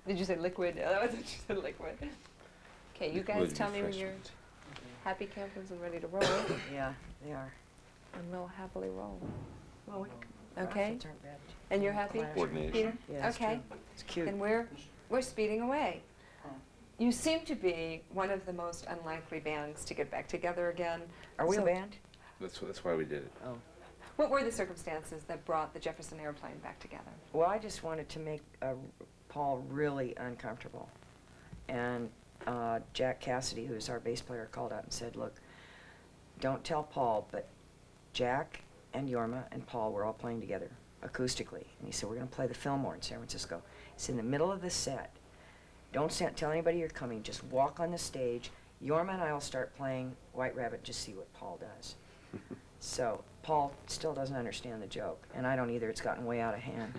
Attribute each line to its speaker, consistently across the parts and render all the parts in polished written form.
Speaker 1: Did you say liquid? No, that was what you said, liquid. Okay, you guys tell me when you're happy campers and ready to roll.
Speaker 2: Yeah, they are.
Speaker 1: And we'll happily roll.
Speaker 2: Well,
Speaker 1: Okay.
Speaker 2: aren't bad.
Speaker 1: And you're happy,
Speaker 3: Coordination.
Speaker 1: Peter?
Speaker 2: Yeah, it's
Speaker 1: Okay.
Speaker 2: true. It's cute.
Speaker 1: And we're speeding away. You seem to be one of the most unlikely bands to get back together again.
Speaker 2: Are we
Speaker 1: So
Speaker 2: a band?
Speaker 3: That's why we did it.
Speaker 2: Oh.
Speaker 1: What were the circumstances that brought the Jefferson Airplane back together?
Speaker 2: Well, I just wanted to make Paul really uncomfortable. And Jack Cassidy, who's our bass player, called out and said, look, don't tell Paul, but Jack and Jorma and Paul were all playing together acoustically. And he said, we're going to play the Fillmore in San Francisco. It's in the middle of the set. Don't tell anybody you're coming. Just walk on the stage. Jorma and I will start playing White Rabbit, just see what Paul does. So Paul still doesn't understand the joke, and I don't either. It's gotten way out of hand.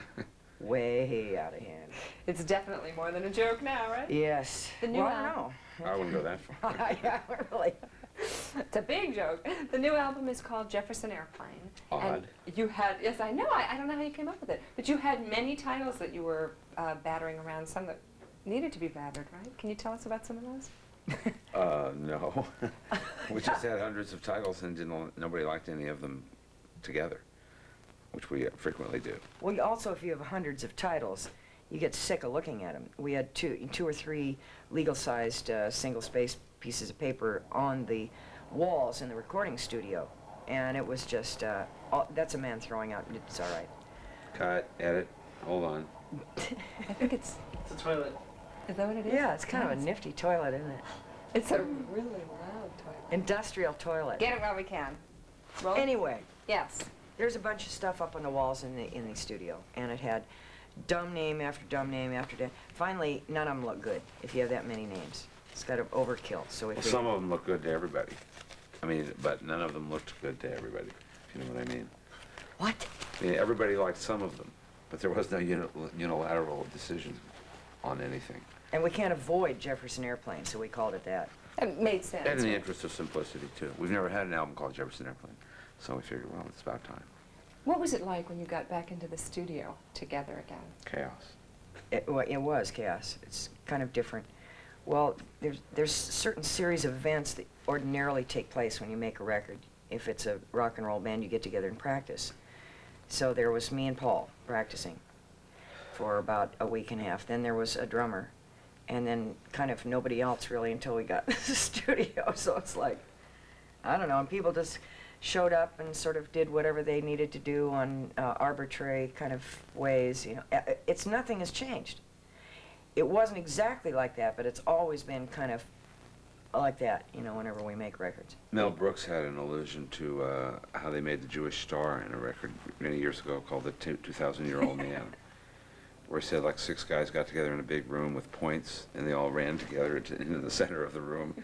Speaker 2: Way out of hand.
Speaker 1: It's definitely more than a joke now, right?
Speaker 2: Yes.
Speaker 1: The new
Speaker 2: well, I don't know.
Speaker 3: I wouldn't go that far.
Speaker 2: Yeah, really.
Speaker 1: It's a big joke. The new album is called Jefferson Airplane.
Speaker 3: Odd.
Speaker 1: And you had, yes, I know. I don't know how you came up with it. But you had many titles that you were battering around, some that needed to be battered, right? Can you tell us about some of those?
Speaker 3: No. We just had hundreds of titles and nobody liked any of them together, which we frequently do.
Speaker 2: Well, also, if you have hundreds of titles, you get sick of looking at them. We had two or three legal-sized single-space pieces of paper on the walls in the recording studio, and it was just, that's a man throwing out, it's all right.
Speaker 3: Cut, edit, hold on.
Speaker 1: I think it's
Speaker 4: It's a toilet.
Speaker 1: Is that what it is?
Speaker 2: Yeah, it's kind of a nifty toilet, isn't it?
Speaker 1: It's a really loud toilet.
Speaker 2: Industrial toilet.
Speaker 1: Get it while we can. Roll.
Speaker 2: Anyway,
Speaker 1: Yes.
Speaker 2: there's a bunch of stuff up on the walls in the studio, and it had dumb name after dumb name after dumb. Finally, none of them look good if you have that many names. It's got to overkill. So if
Speaker 3: Well, some of them look good to everybody. I mean, but none of them looked good to everybody, if you know what I mean.
Speaker 2: What?
Speaker 3: I mean, everybody liked some of them, but there was no unilateral decision on anything.
Speaker 2: And we can't avoid Jefferson Airplane, so we called it that.
Speaker 1: It made sense.
Speaker 3: And in the interest of simplicity, too. We've never had an album called Jefferson Airplane, so we figured, well, it's about time.
Speaker 1: What was it like when you got back into the studio together again?
Speaker 3: Chaos.
Speaker 2: It was chaos. It's kind of different. Well, there's a certain series of events that ordinarily take place when you make a record. If it's a rock and roll band, you get together and practice. So there was me and Paul practicing for about a week and a half. Then there was a drummer, and then kind of nobody else really until we got to the studio. So it's like, I don't know, and people just showed up and sort of did whatever they needed to do on arbitrary kind of ways. You know, nothing has changed. It wasn't exactly like that, but it's always been kind of like that, you know, whenever we make records.
Speaker 3: Mel Brooks had an allusion to how they made the Jewish Star in a record many years ago called The 2,000-Year-Old Man, where he said like 6 guys got together in a big room with points, and they all ran together into the center of the room.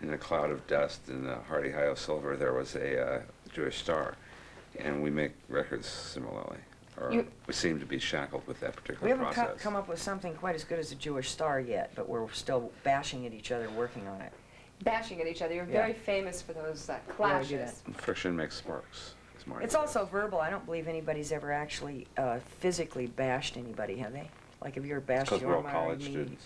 Speaker 3: In a cloud of dust and Hardy High of Silver, there was a Jewish Star. And we make records similarly. Or we seem to be shackled with that particular
Speaker 2: We haven't
Speaker 3: process.
Speaker 2: come up with something quite as good as a Jewish Star yet, but we're still bashing at each other, working on it.
Speaker 1: Bashing at each other. You're very famous for those clashes.
Speaker 3: Friction makes sparks, as Marty
Speaker 2: It's
Speaker 3: says.
Speaker 2: also verbal. I don't believe anybody's ever actually physically bashed anybody, have they? Like if you're bashed
Speaker 3: Because we're all
Speaker 2: Jorma or
Speaker 3: college
Speaker 2: me.
Speaker 3: students.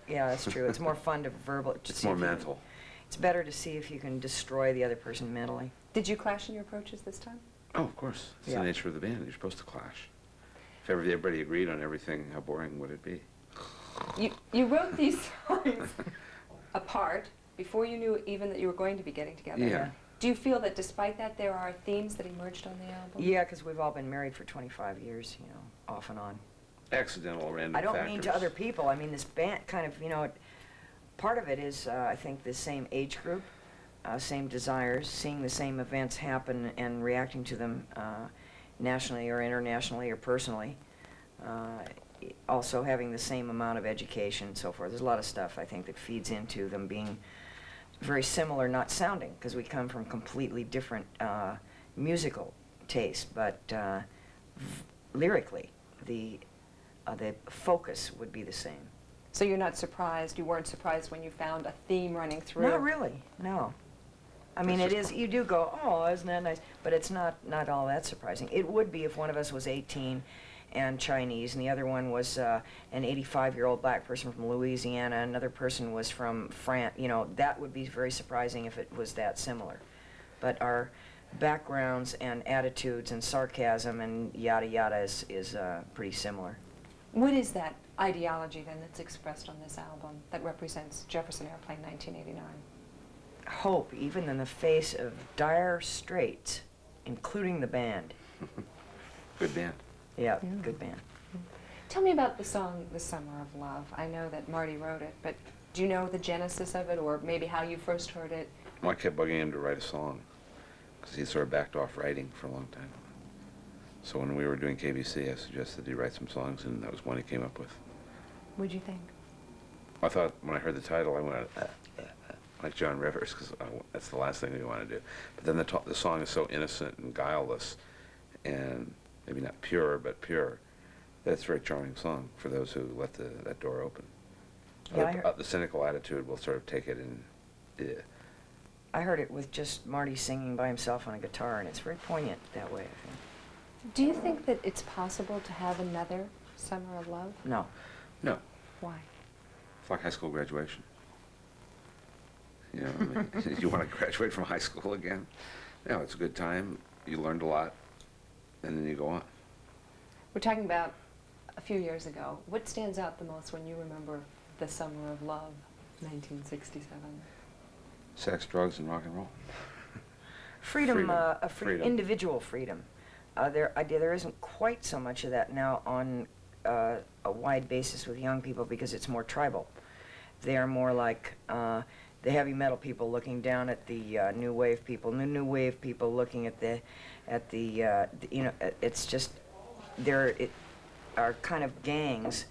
Speaker 2: Yeah, that's true. It's more fun to verbal.
Speaker 3: It's more mental.
Speaker 2: It's better to see if you can destroy the other person mentally.
Speaker 1: Did you clash in your approaches this time?
Speaker 3: Oh, of course. It's
Speaker 2: Yeah.
Speaker 3: the nature of the band. You're supposed to clash. If everybody agreed on everything, how boring would it be?
Speaker 1: You wrote these songs apart before you knew even that you were going to be getting together.
Speaker 3: Yeah.
Speaker 1: Do you feel that despite that there are themes that emerged on the album?
Speaker 2: Yeah, because we've all been married for 25 years, you know, off and on.
Speaker 3: Accidental, random
Speaker 2: I don't
Speaker 3: factors.
Speaker 2: mean to other people. I mean this band kind of, you know, part of it is, I think, the same age group, same desires, seeing the same events happen and reacting to them nationally or internationally or personally. Also having the same amount of education and so forth. There's a lot of stuff, I think, that feeds into them being very similar, not sounding, because we come from completely different musical tastes, but lyrically, the focus would be the same.
Speaker 1: So you're not surprised, you weren't surprised when you found a theme running through?
Speaker 2: Not really, no. I mean, it is, you do go, oh, isn't that nice? But it's not all that surprising. It would be if one of us was 18 and Chinese, and the other one was an 85-year-old black person from Louisiana. Another person was from France. You know, that would be very surprising if it was that similar. But our backgrounds and attitudes and sarcasm and yada yada is pretty similar.
Speaker 1: What is that ideology then that's expressed on this album that represents Jefferson Airplane 1989?
Speaker 2: Hope, even in the face of dire straits, including the band.
Speaker 3: Good band.
Speaker 2: Yeah, good band.
Speaker 1: Tell me about the song "The Summer of Love." I know that Marty wrote it, but do you know the genesis of it, or maybe how you first heard it?
Speaker 3: Well, I kept bugging him to write a song, because he sort of backed off writing for a long time. So when we were doing KBC, I suggested he write some songs, and that was one he came up with.
Speaker 1: What'd you think?
Speaker 3: I thought, when I heard the title, I went, like John Rivers, because that's the last thing we want to do. But then the song is so innocent and guileless, and maybe not pure, but pure, that it's a very charming song for those who let that door open.
Speaker 2: Yeah,
Speaker 3: The cynical attitude will sort of take it and...
Speaker 2: I heard it with just Marty singing by himself on a guitar, and it's very poignant that way, I think.
Speaker 1: Do you think that it's possible to have another Summer of Love?
Speaker 2: No.
Speaker 3: No.
Speaker 1: Why?
Speaker 3: It's like high school graduation. You know, I mean, you want to graduate from high school again? No, it's a good time. You learned a lot, and then you go on.
Speaker 1: We're talking about a few years ago. What stands out the most when you remember the Summer of Love, 1967?
Speaker 3: Sex, drugs, and rock and roll.
Speaker 2: Freedom,
Speaker 3: Freedom.
Speaker 2: individual freedom. There isn't quite so much of that now on a wide basis with young people because it's more tribal. They're more like the heavy metal people looking down at the new wave people, new wave people looking at the you know, it's just there are kind of gangs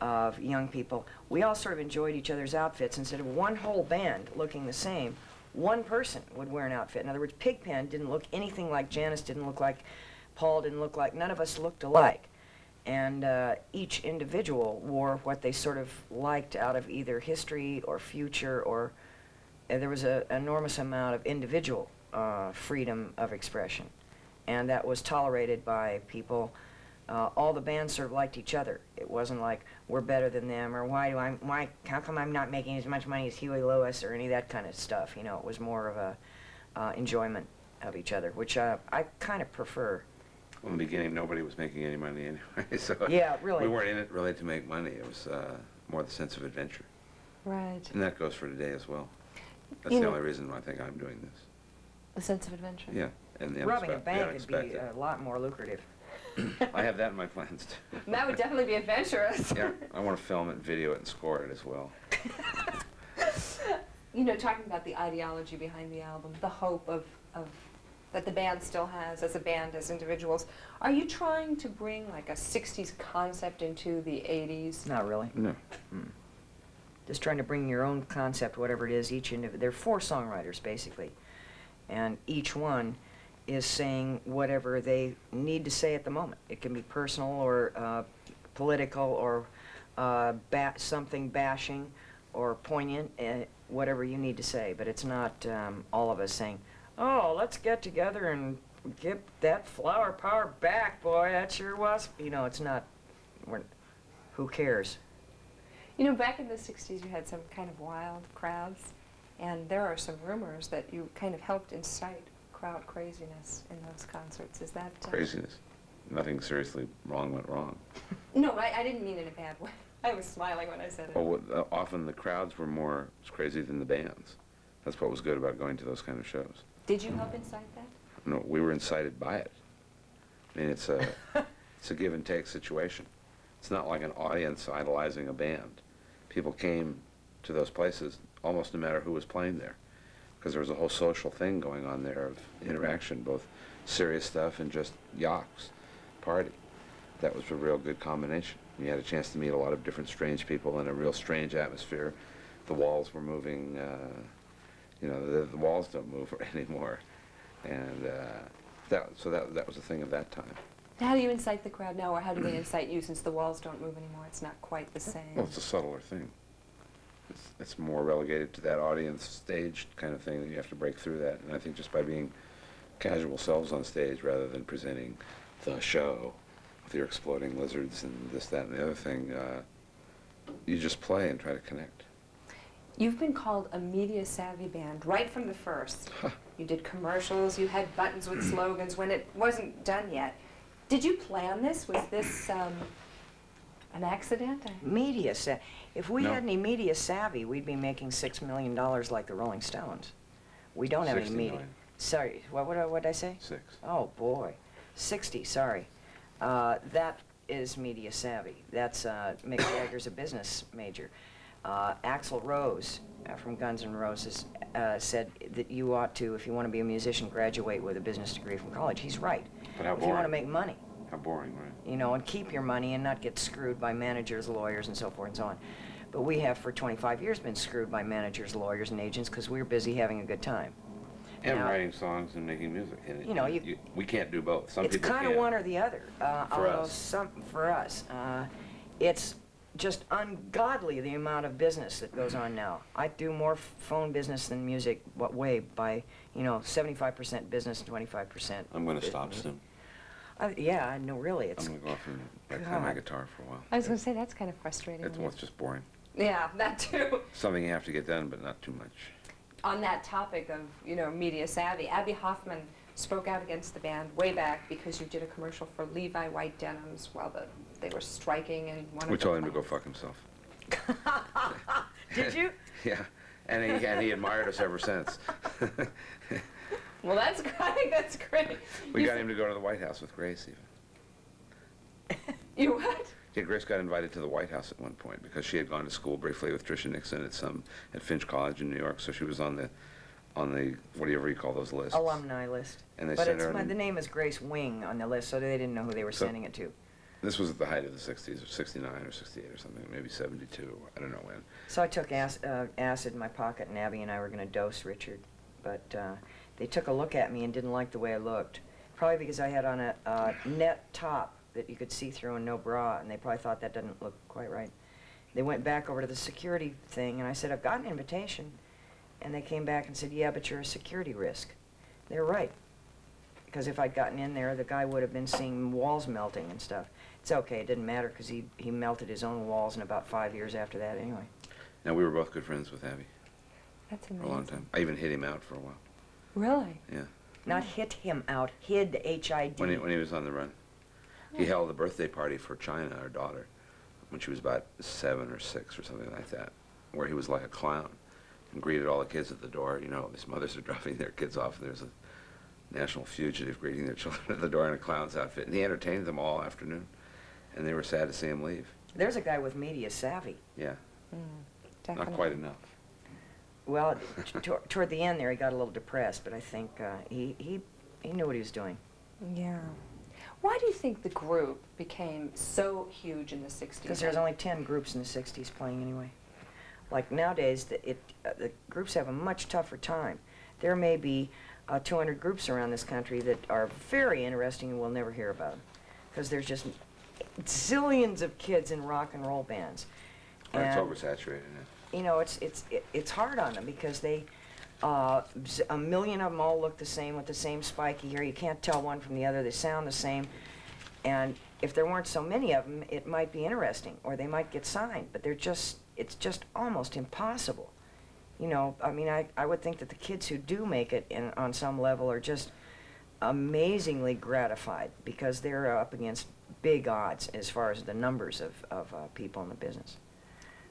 Speaker 2: of young people. We all sort of enjoyed each other's outfits. Instead of one whole band looking the same, one person would wear an outfit. In other words, Pigpen didn't look anything like Janis, didn't look like Paul, didn't look like, none of us looked alike. And each individual wore what they sort of liked out of either history or future, or there was an enormous amount of individual freedom of expression. And that was tolerated by people. All the bands sort of liked each other. It wasn't like, we're better than them, or how come I'm not making as much money as Huey Lewis, or any of that kind of stuff. You know, it was more of a enjoyment of each other, which I kind of prefer.
Speaker 3: Well, in the beginning, nobody was making any money anyway, so
Speaker 2: yeah, really.
Speaker 3: We weren't in it really to make money. It was more the sense of adventure.
Speaker 1: Right.
Speaker 3: And that goes for today as well. That's
Speaker 1: You
Speaker 3: the
Speaker 1: know,
Speaker 3: only reason I think I'm doing this.
Speaker 1: A sense of adventure?
Speaker 3: Yeah. And the
Speaker 2: Robbing a
Speaker 3: the
Speaker 2: bank would be
Speaker 3: unexpected.
Speaker 2: a lot more lucrative.
Speaker 3: I have that in my plans too.
Speaker 1: That would definitely be adventurous.
Speaker 3: Yeah, I want to film it, video it, and score it as well.
Speaker 1: You know, talking about the ideology behind the album, the hope of that the band still has as a band, as individuals, are you trying to bring like a 60s concept into the 80s?
Speaker 2: Not really.
Speaker 3: No.
Speaker 2: Just trying to bring your own concept, whatever it is, there are 4 songwriters, basically. And each one is saying whatever they need to say at the moment. It can be personal or political or something bashing or poignant, whatever you need to say. But it's not all of us saying, oh, let's get together and get that flower power back, boy, that sure was. You know, it's not, who cares?
Speaker 1: You know, back in the 60s, you had some kind of wild crowds, and there are some rumors that you kind of helped incite crowd craziness in those concerts. Is that...
Speaker 3: Craziness. Nothing seriously wrong went wrong.
Speaker 1: No, I didn't mean it in a bad way. I was smiling when I said it.
Speaker 3: Well, often the crowds were more crazy than the bands. That's what was good about going to those kind of shows.
Speaker 1: Did you help incite that?
Speaker 3: No, we were incited by it. I mean, it's a give and take situation. It's not like an audience idolizing a band. People came to those places almost no matter who was playing there, because there was a whole social thing going on there of interaction, both serious stuff and just yaks, party. That was a real good combination. You had a chance to meet a lot of different strange people in a real strange atmosphere. The walls were moving. You know, the walls don't move anymore, and that was a thing of that time.
Speaker 1: How do you incite the crowd now, or how do they incite you, since the walls don't move anymore? It's not quite the same.
Speaker 3: Well, it's a subtler thing. It's more relegated to that audience stage kind of thing that you have to break through that. And I think just by being casual selves on stage rather than presenting the show with your exploding lizards and this, that, and the other thing, you just play and try to connect.
Speaker 1: You've been called a media savvy band right from the first. You did commercials, you had buttons with slogans when it wasn't done yet. Did you plan this? Was this an accident?
Speaker 2: If we
Speaker 3: No.
Speaker 2: had any media savvy, we'd be making $6 million like the Rolling Stones. We don't have any
Speaker 3: 60
Speaker 2: media.
Speaker 3: million.
Speaker 2: Sorry, what did I say?
Speaker 3: 6.
Speaker 2: Oh boy, 60. Sorry, that is media savvy. That's Mick Jagger's a business major. Axl Rose from Guns N' Roses said that you ought to, if you want to be a musician, graduate with a business degree from college. He's right.
Speaker 3: But how
Speaker 2: If you want to
Speaker 3: boring.
Speaker 2: make money,
Speaker 3: How boring, right?
Speaker 2: you know, and keep your money and not get screwed by managers, lawyers, and so forth and so on. But we have for 25 years been screwed by managers, lawyers, and agents because we're busy having a good time.
Speaker 3: And
Speaker 2: Now,
Speaker 3: writing songs and making music. And
Speaker 2: You know,
Speaker 3: we can't do both. Some
Speaker 2: it's
Speaker 3: people
Speaker 2: kind of
Speaker 3: can.
Speaker 2: one or the other.
Speaker 3: For
Speaker 2: although
Speaker 3: us.
Speaker 2: For us, it's just ungodly the amount of business that goes on now. I do more phone business than music, way by, 75% business and 25%.
Speaker 3: I'm going to stop soon.
Speaker 2: Yeah, I know, really.
Speaker 3: I'm
Speaker 2: It's
Speaker 3: going to go off and play my
Speaker 2: God.
Speaker 3: guitar for a while.
Speaker 1: I was going to say, that's kind of frustrating.
Speaker 3: Well, it's just boring.
Speaker 1: Yeah, that too.
Speaker 3: Something you have to get done, but not too much.
Speaker 1: On that topic of, media savvy, Abby Hoffman spoke out against the band way back because you did a commercial for Levi White Denims while they were striking and one
Speaker 3: We
Speaker 1: of the
Speaker 3: told him to go
Speaker 1: plants.
Speaker 3: fuck himself.
Speaker 2: Did you?
Speaker 3: Yeah, and he admired us ever since.
Speaker 1: Well, that's great. That's great.
Speaker 3: We
Speaker 1: You
Speaker 3: got
Speaker 1: said-
Speaker 3: him to go to the White House with Grace, even.
Speaker 1: You what?
Speaker 3: Yeah, Grace got invited to the White House at one point because she had gone to school briefly with Tricia Nixon at Finch College in New York, so she was on the whatever you call those lists.
Speaker 2: Alumni list.
Speaker 3: And they
Speaker 2: But
Speaker 3: sent her
Speaker 2: the name is Grace Wing on the list, so they didn't know who they were
Speaker 3: So-
Speaker 2: sending it to.
Speaker 3: This was at the height of the 60s, or 69 or 68 or something, maybe 72, I don't know when.
Speaker 2: So I took acid in my pocket, and Abby and I were going to dose Richard. But they took a look at me and didn't like the way I looked. Probably because I had on a net top that you could see through and no bra, and they probably thought that doesn't look quite right. They went back over to the security thing, and I said, I've got an invitation. And they came back and said, yeah, but you're a security risk. They're right. Because if I'd gotten in there, the guy would have been seeing walls melting and stuff. It's okay, it didn't matter because he melted his own walls in about 5 years after that anyway.
Speaker 3: Now, we were both good friends with Abby
Speaker 1: That's
Speaker 3: for
Speaker 1: amazing.
Speaker 3: a long time. I even hid him out for a while.
Speaker 1: Really?
Speaker 3: Yeah.
Speaker 2: Not hit him out, hid, H-I-D.
Speaker 3: When he was on the run. He held a birthday party for China, our daughter, when she was about 7 or 6 or something like that, where he was like a clown and greeted all the kids at the door. These mothers are dropping their kids off, and there's a national fugitive greeting their children at the door in a clown's outfit. And he entertained them all afternoon, and they were sad to see him leave.
Speaker 2: There's a guy with media savvy.
Speaker 3: Yeah,
Speaker 1: Definitely.
Speaker 3: not quite enough.
Speaker 2: Well, toward the end there, he got a little depressed, but I think he knew what he was doing.
Speaker 1: Yeah. Why do you think the group became so huge in the 60s?
Speaker 2: Because there's only 10 groups in the 60s playing anyway. Like nowadays, the groups have a much tougher time. There may be 200 groups around this country that are very interesting and we'll never hear about them. Because there's just zillions of kids in rock and roll bands.
Speaker 3: Or it's
Speaker 2: And,
Speaker 3: oversaturated.
Speaker 2: it's hard on them because they, a million of them all look the same with the same spiky hair. You can't tell one from the other. They sound the same. And if there weren't so many of them, it might be interesting, or they might get signed. But it's just almost impossible. I would think that the kids who do make it on some level are just amazingly gratified because they're up against big odds as far as the numbers of people in the business.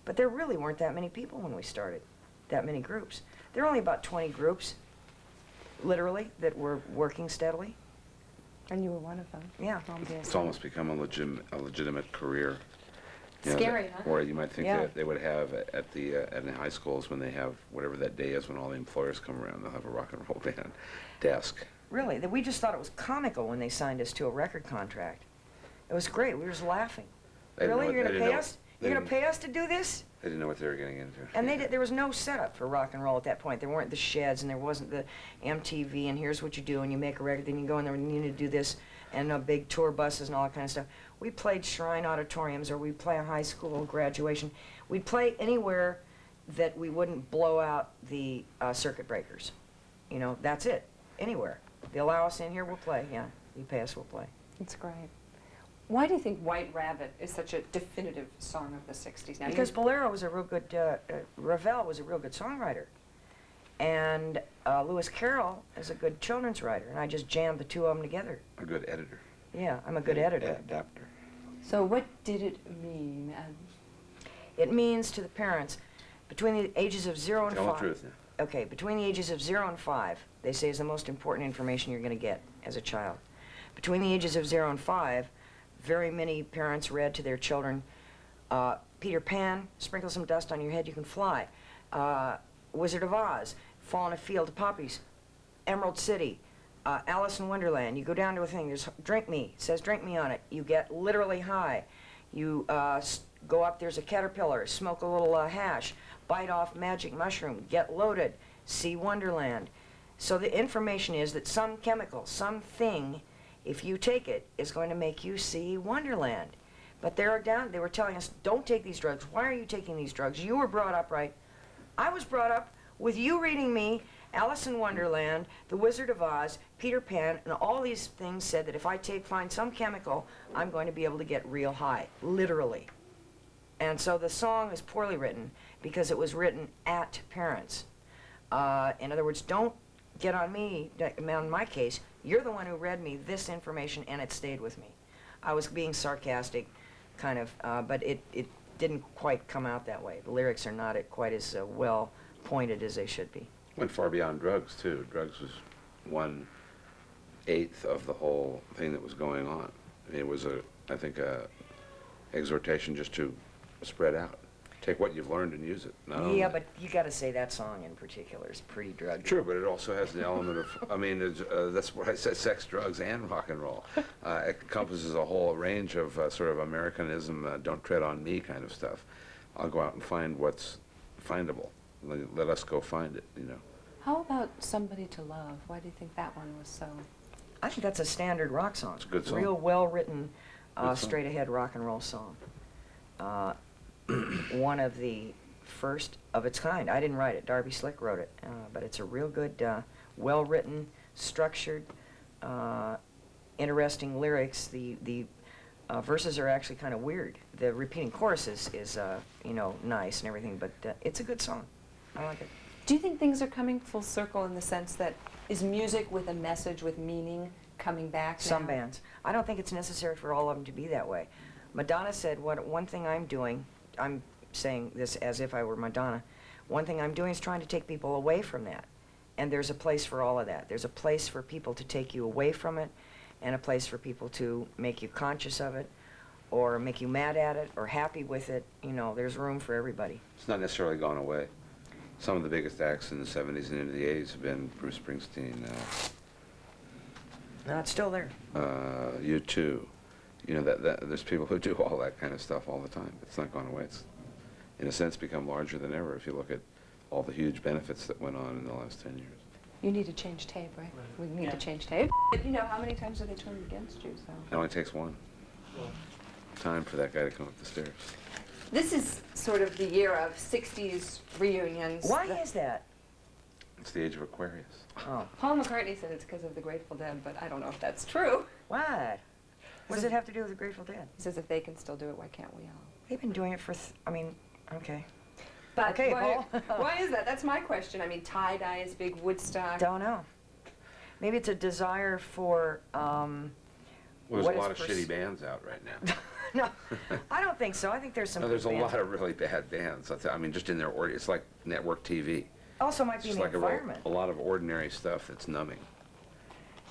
Speaker 2: But there really weren't that many people when we started, that many groups. There were only about 20 groups, literally, that were working steadily.
Speaker 1: And you were one of them.
Speaker 2: Yeah.
Speaker 3: It's almost become a legitimate career.
Speaker 1: Scary, huh?
Speaker 3: Or you might think
Speaker 2: Yeah.
Speaker 3: that they would have at the high schools when they have whatever that day is when all the employers come around, they'll have a rock and roll band desk.
Speaker 2: Really, we just thought it was comical when they signed us to a record contract. It was great. We were just laughing.
Speaker 3: They didn't know
Speaker 2: Really,
Speaker 3: what-
Speaker 2: you're
Speaker 3: they
Speaker 2: going to
Speaker 3: didn't
Speaker 2: pay
Speaker 3: know-
Speaker 2: us?
Speaker 3: they
Speaker 2: You're going to
Speaker 3: didn't-
Speaker 2: pay us to do this?
Speaker 3: They didn't know what they were getting into.
Speaker 2: And there was no setup for rock and roll at that point. There weren't the sheds, and there wasn't the MTV, and here's what you do, and you make a record, then you go in there and you need to do this, and big tour buses and all that kind of stuff. We played shrine auditoriums, or we'd play a high school graduation. We'd play anywhere that we wouldn't blow out the circuit breakers. That's it. Anywhere. They allow us in here, we'll play. Yeah, you pay us, we'll play.
Speaker 1: It's great. Why do you think White Rabbit is such a definitive song of the 60s? Now,
Speaker 2: Because Bolero was a real good, Ravel was a real good songwriter. And Lewis Carroll is a good children's writer, and I just jammed the two of them together.
Speaker 3: A good editor.
Speaker 2: Yeah, I'm a good editor.
Speaker 3: Adapter.
Speaker 1: So what did it mean?
Speaker 2: It means to the parents, between the ages of 0 and 5.
Speaker 3: Tell the truth now.
Speaker 2: Okay, between the ages of 0 and 5, they say is the most important information you're going to get as a child. Between the ages of 0 and 5, very many parents read to their children, Peter Pan, sprinkle some dust on your head, you can fly. Wizard of Oz, Fall in a Field of Poppies, Emerald City, Alice in Wonderland. You go down to a thing, there's drink me, it says drink me on it. You get literally high. You go up, there's a caterpillar, smoke a little hash, bite off magic mushroom, get loaded, see Wonderland. So the information is that some chemical, something, if you take it, is going to make you see Wonderland. But they were telling us, don't take these drugs. Why are you taking these drugs? You were brought up right. I was brought up with you reading me Alice in Wonderland, The Wizard of Oz, Peter Pan, and all these things said that if I find some chemical, I'm going to be able to get real high, literally. And so the song is poorly written because it was written at parents. In other words, don't get on me, in my case, you're the one who read me this information and it stayed with me. I was being sarcastic, kind of, but it didn't quite come out that way. The lyrics are not quite as well pointed as they should be.
Speaker 3: Went far beyond drugs, too. Drugs was 1/8 of the whole thing that was going on. I mean, it was, I think, a exhortation just to spread out. Take what you've learned and use it.
Speaker 2: Yeah, but you got to say that song in particular is pretty druggy.
Speaker 3: True, but it also has the element of, I mean, that's what I said, sex, drugs, and rock and roll. It encompasses a whole range of sort of Americanism, don't tread on me kind of stuff. I'll go out and find what's findable. Let us go find it, you know.
Speaker 1: How about Somebody to Love? Why do you think that one was so...
Speaker 2: I think that's a standard rock song.
Speaker 3: It's a good song.
Speaker 2: Real well-written, straight-ahead rock and roll song. One of the first of its kind. I didn't write it. Darby Slick wrote it. But it's a real good, well-written, structured, interesting lyrics. The verses are actually kind of weird. The repeating choruses is you know, nice and everything, but it's a good song. I like it.
Speaker 1: Do you think things are coming full circle in the sense that is music with a message, with meaning, coming back now?
Speaker 2: Some bands. I don't think it's necessary for all of them to be that way. Madonna said, one thing I'm doing, I'm saying this as if I were Madonna, one thing I'm doing is trying to take people away from that. And there's a place for all of that. There's a place for people to take you away from it, and a place for people to make you conscious of it, or make you mad at it, or happy with it. You know, there's room for everybody.
Speaker 3: It's not necessarily gone away. Some of the biggest acts in the 70s and into the 80s have been Bruce Springsteen,
Speaker 2: No, it's still there.
Speaker 3: U2. You know, there's people who do all that kind of stuff all the time. It's not gone away. It's, in a sense, become larger than ever if you look at all the huge benefits that went on in the last 10 years.
Speaker 1: You need to change tape, right? We need to change tape. You know, how many times have they turned against you? So
Speaker 3: It only takes one. Time for that guy to come up the stairs.
Speaker 1: this is sort of the year of 60s reunions.
Speaker 2: Why is that?
Speaker 3: It's the age of Aquarius.
Speaker 2: Oh.
Speaker 1: Paul McCartney said it's because of the Grateful Dead, but I don't know if that's true.
Speaker 2: What? What does it have to do with the Grateful Dead?
Speaker 1: He says if they can still do it, why can't we all?
Speaker 2: They've been doing it for, I mean, okay.
Speaker 1: But
Speaker 2: Okay,
Speaker 1: why,
Speaker 2: Paul.
Speaker 1: why is that? That's my question. I mean, tie-dye is big, Woodstock.
Speaker 2: Don't know. Maybe it's a desire for,
Speaker 3: Well, there's
Speaker 2: what
Speaker 3: a
Speaker 2: is
Speaker 3: lot of shitty bands out right now.
Speaker 2: No, I don't think so. I think there's some
Speaker 3: No,
Speaker 2: good
Speaker 3: there's a
Speaker 2: bands.
Speaker 3: lot of really bad bands. I mean, just in their order. It's like network TV.
Speaker 2: Also might
Speaker 3: It's
Speaker 2: be in
Speaker 3: just
Speaker 2: the
Speaker 3: like
Speaker 2: environment.
Speaker 3: a lot of ordinary stuff that's numbing.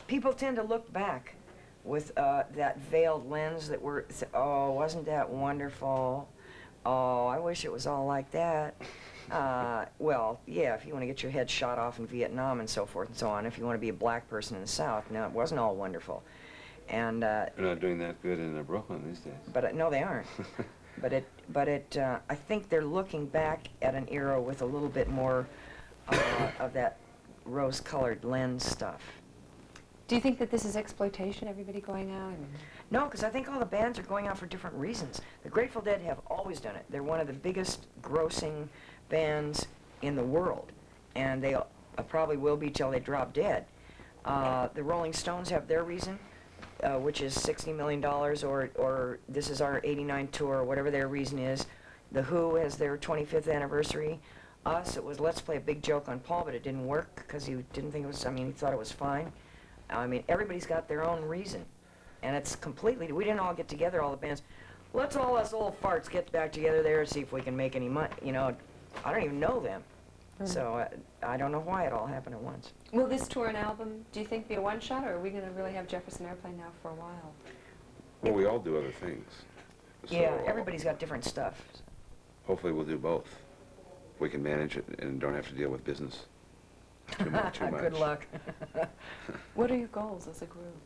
Speaker 2: People tend to look back with that veiled lens that we're, oh, wasn't that wonderful? Oh, I wish it was all like that. Well, yeah, if you want to get your head shot off in Vietnam and so forth and so on, if you want to be a black person in the South, no, it wasn't all wonderful. And
Speaker 3: They're not doing that good in Brooklyn these days.
Speaker 2: but no, they aren't. I think they're looking back at an era with a little bit more of that rose-colored lens stuff.
Speaker 1: Do you think that this is exploitation, everybody going out?
Speaker 2: No, because I think all the bands are going out for different reasons. The Grateful Dead have always done it. They're one of the biggest grossing bands in the world, and they probably will be till they drop dead. The Rolling Stones have their reason. which is $60 million, or this is our '89 tour, whatever their reason is. The Who has their 25th anniversary. Us, it was let's play a big joke on Paul, but it didn't work because he didn't think it was, I mean, he thought it was fine. I mean, everybody's got their own reason. And it's completely, we didn't all get together, all the bands. Let's all us old farts get back together there and see if we can make any money. You know, I don't even know them. So I don't know why it all happened at once.
Speaker 1: Will this tour and album, do you think, be a one-shot, or are we going to really have Jefferson Airplane now for a while?
Speaker 3: Well, we all do other things. So
Speaker 2: Yeah, everybody's got different stuff.
Speaker 3: hopefully we'll do both. We can manage it and don't have to deal with business too much.
Speaker 2: Good luck.
Speaker 1: What are your goals as a group?